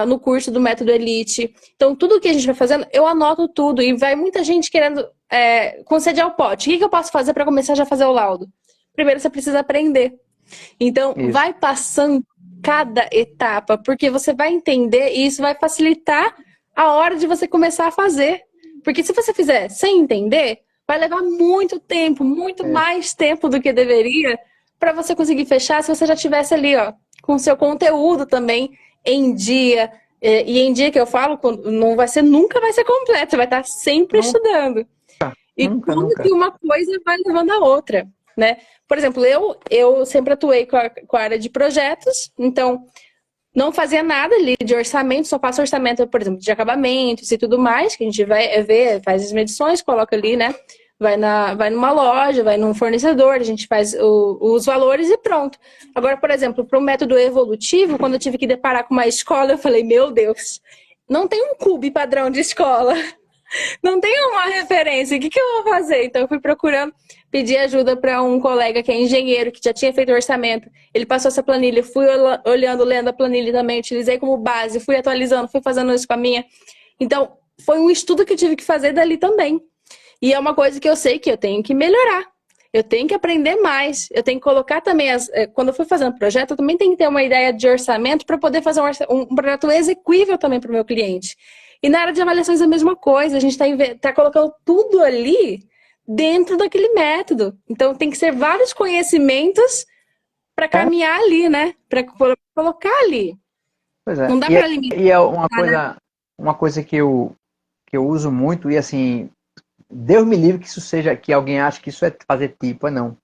no curso do Método Elite. Então, tudo que a gente vai fazendo, eu anoto tudo. E vai muita gente querendo conceder ao pote. O que eu posso fazer para começar já a fazer o laudo? Primeiro, você precisa aprender. Então, vai passando cada etapa, porque você vai entender e isso vai facilitar a hora de você começar a fazer. Porque se você fizer sem entender, vai levar muito tempo, muito mais tempo do que deveria para você conseguir fechar se você já tivesse ali, ó, com o seu conteúdo também em dia. E em dia que eu falo, nunca vai ser completo, você vai estar sempre estudando. E como que uma coisa vai levando a outra, né? Por exemplo, eu sempre atuei com a área de projetos, então não fazia nada ali de orçamento, só faço orçamento, por exemplo, de acabamentos e tudo mais, que a gente vai ver, faz as medições, coloca ali, né? Vai numa loja, vai num fornecedor, a gente faz os valores e pronto. Agora, por exemplo, para o método evolutivo, quando eu tive que deparar com uma escola, eu falei, meu Deus, não tem um CUB padrão de escola. Não tem uma referência, o que eu vou fazer? Então eu fui procurando, pedi ajuda para um colega que é engenheiro, que já tinha feito orçamento. Ele passou essa planilha, fui olhando, lendo a planilha também, utilizei como base, fui atualizando, fui fazendo isso com a minha. Então, foi um estudo que eu tive que fazer dali também. E é uma coisa que eu sei que eu tenho que melhorar. Eu tenho que aprender mais. Eu tenho que colocar também, quando eu fui fazendo projeto, eu também tenho que ter uma ideia de orçamento para poder fazer um projeto execuível também para o meu cliente. E na área de avaliações é a mesma coisa. A gente tá colocando tudo ali dentro daquele método. Então tem que ser vários conhecimentos para caminhar ali, né? Para colocar ali. Pois é. Não dá para limitar. E é uma coisa que eu uso muito, e assim, Deus me livre que isso seja, que alguém ache que isso é fazer tipo, não.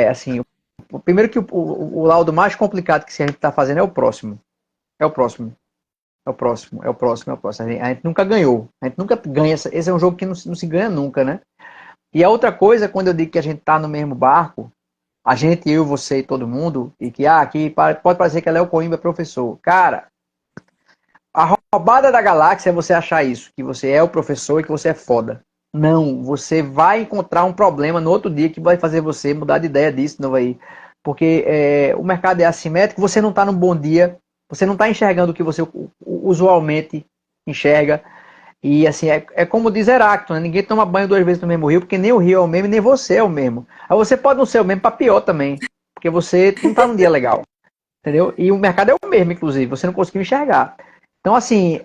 Assim, primeiro que o laudo mais complicado que a gente está fazendo é o próximo. É o próximo. É o próximo, é o próximo, é o próximo. A gente nunca ganhou. A gente nunca ganha. Esse é um jogo que não se ganha nunca, né? E a outra coisa, quando eu digo que a gente tá no mesmo barco, a gente, eu, você e todo mundo, e que aqui pode parecer que Léo Coimbra é professor. Cara, a roubada da galáxia é você achar isso, que você é o professor e que você é foda. Não, você vai encontrar um problema no outro dia que vai fazer você mudar de ideia disso, não vai. Porque o mercado é assimétrico, você não está num bom dia, você não está enxergando o que você usualmente enxerga. E assim, é como diz Heráclito, né? Ninguém toma banho duas vezes no mesmo rio, porque nem o rio é o mesmo, nem você é o mesmo. Aí você pode não ser o mesmo para pior também, porque você não está num dia legal, entendeu? E o mercado é o mesmo, inclusive, você não conseguiu enxergar. Então, assim,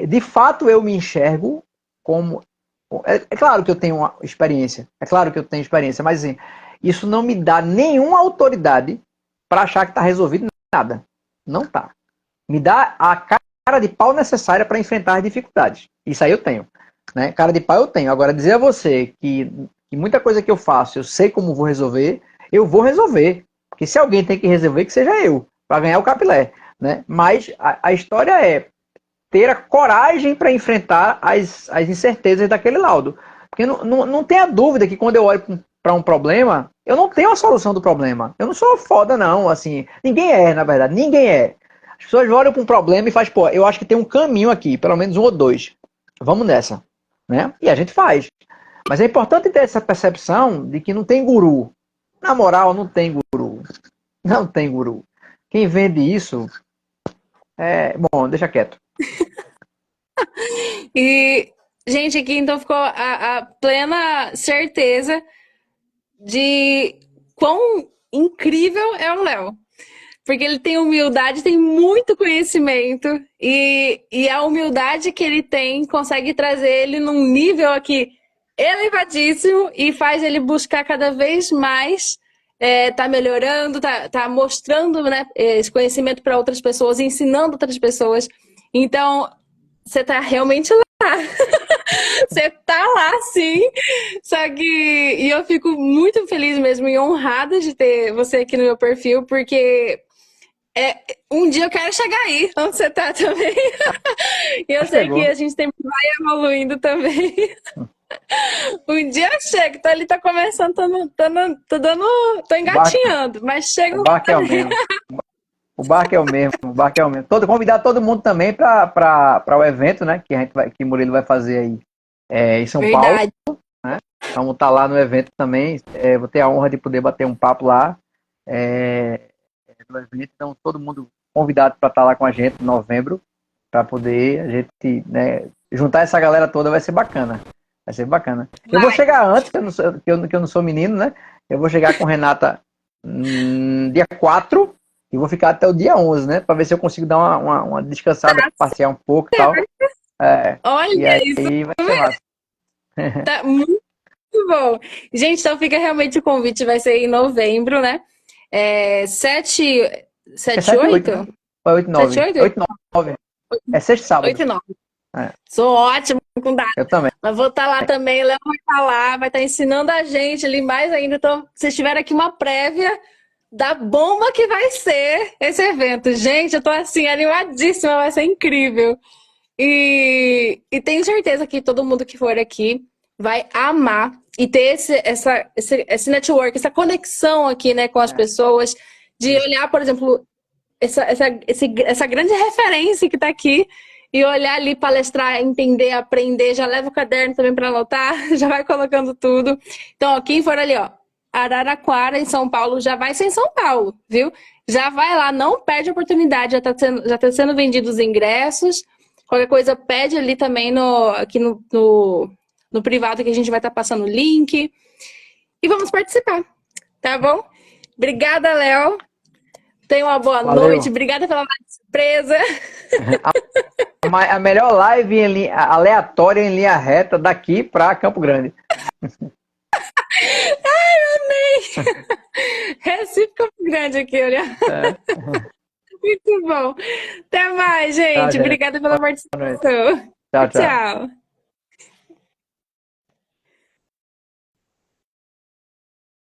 de fato eu me enxergo como. É claro que eu tenho uma experiência, é claro que eu tenho experiência, mas assim, isso não me dá nenhuma autoridade para achar que está resolvido nada. Não tá. Me dá a cara de pau necessária para enfrentar as dificuldades. Isso aí eu tenho. Né? Cara de pau eu tenho. Agora, dizer a você que muita coisa que eu faço, eu sei como vou resolver, eu vou resolver. Porque se alguém tem que resolver, que seja eu, para ganhar o capilé. Né? Mas a história é ter a coragem para enfrentar as incertezas daquele laudo. Porque não tenha dúvida que quando eu olho para um problema, eu não tenho a solução do problema. Eu não sou foda, não. Assim, ninguém é, na verdade. Ninguém é. As pessoas olham para um problema e fazem, pô, eu acho que tem um caminho aqui, pelo menos um ou dois. Vamos nessa. Né? E a gente faz. Mas é importante ter essa percepção de que não tem guru. Na moral, não tem guru. Não tem guru. Quem vende isso bom, deixa quieto. E, gente, aqui então ficou a plena certeza de quão incrível é o Léo. Porque ele tem humildade, tem muito conhecimento, e a humildade que ele tem consegue trazer ele num nível aqui elevadíssimo e faz ele buscar cada vez mais tá melhorando, tá mostrando, né, esse conhecimento para outras pessoas, ensinando outras pessoas. Então, você tá realmente lá. Você tá lá, sim. Só que e eu fico muito feliz mesmo e honrada de ter você aqui no meu perfil, porque um dia eu quero chegar aí, onde você tá também. E eu sei que Chegou. a gente sempre vai evoluindo também. Um dia eu chego, tô ali, tô começando, tô O barco, engatinhando, mas chega o um barco é o dia. mesmo. O barco é o mesmo, o barco é o mesmo. Convidar todo mundo também para o evento, né? Que Murilo vai fazer aí em São Paulo. Verdade. Vamos estar lá no evento também. Vou ter a honra de poder bater um papo lá no evento. Então, todo mundo convidado para estar lá com a gente em novembro, para poder a gente, né, juntar essa galera toda, vai ser bacana. Vai ser bacana. Eu vou Vai. chegar antes, que eu não sou menino, né? Eu vou chegar com Renata dia 4 e vou ficar até o dia 11, né? Para ver se eu consigo dar uma descansada, passear um pouco e tal. E Olha isso, aí vai ser massa. tá muito bom. Gente, então fica realmente o convite, vai ser em novembro, né? 7, Acho que é 7, 7 e 8, né? 8? Foi 8 e 7, 9. 8? 8 e 9. É sexta e sábado. 8 e 9. É, Sou ótima com dados. eu também. Mas vou estar lá também, o Léo vai estar lá, vai estar ensinando a gente ali mais ainda. Então, vocês tiveram aqui uma prévia da bomba que vai ser esse evento. Gente, eu tô assim, animadíssima, vai ser incrível. E tenho certeza que todo mundo que for aqui vai amar e ter esse network, essa conexão aqui, né, com as pessoas, de olhar, por exemplo, essa grande referência que está aqui e olhar ali, palestrar, entender, aprender, já leva o caderno também para anotar, já vai colocando tudo. Então, ó, quem for ali, ó, Araraquara, em São Paulo, já vai ser em São Paulo, viu? Já vai lá, não perde a oportunidade, já tá sendo vendidos os ingressos. Qualquer coisa, pede ali também aqui no privado que a gente vai estar passando o link. E vamos participar, tá bom? Obrigada, Léo. Tenha uma boa Valeu. noite. Obrigada pela live surpresa. A melhor live aleatória em linha reta daqui para Campo Grande. Recife Campo Grande aqui, olha. É. Muito bom. Até mais, Tá, gente. gente. Obrigada pela Boa noite. participação. Tchau, tchau. Tchau.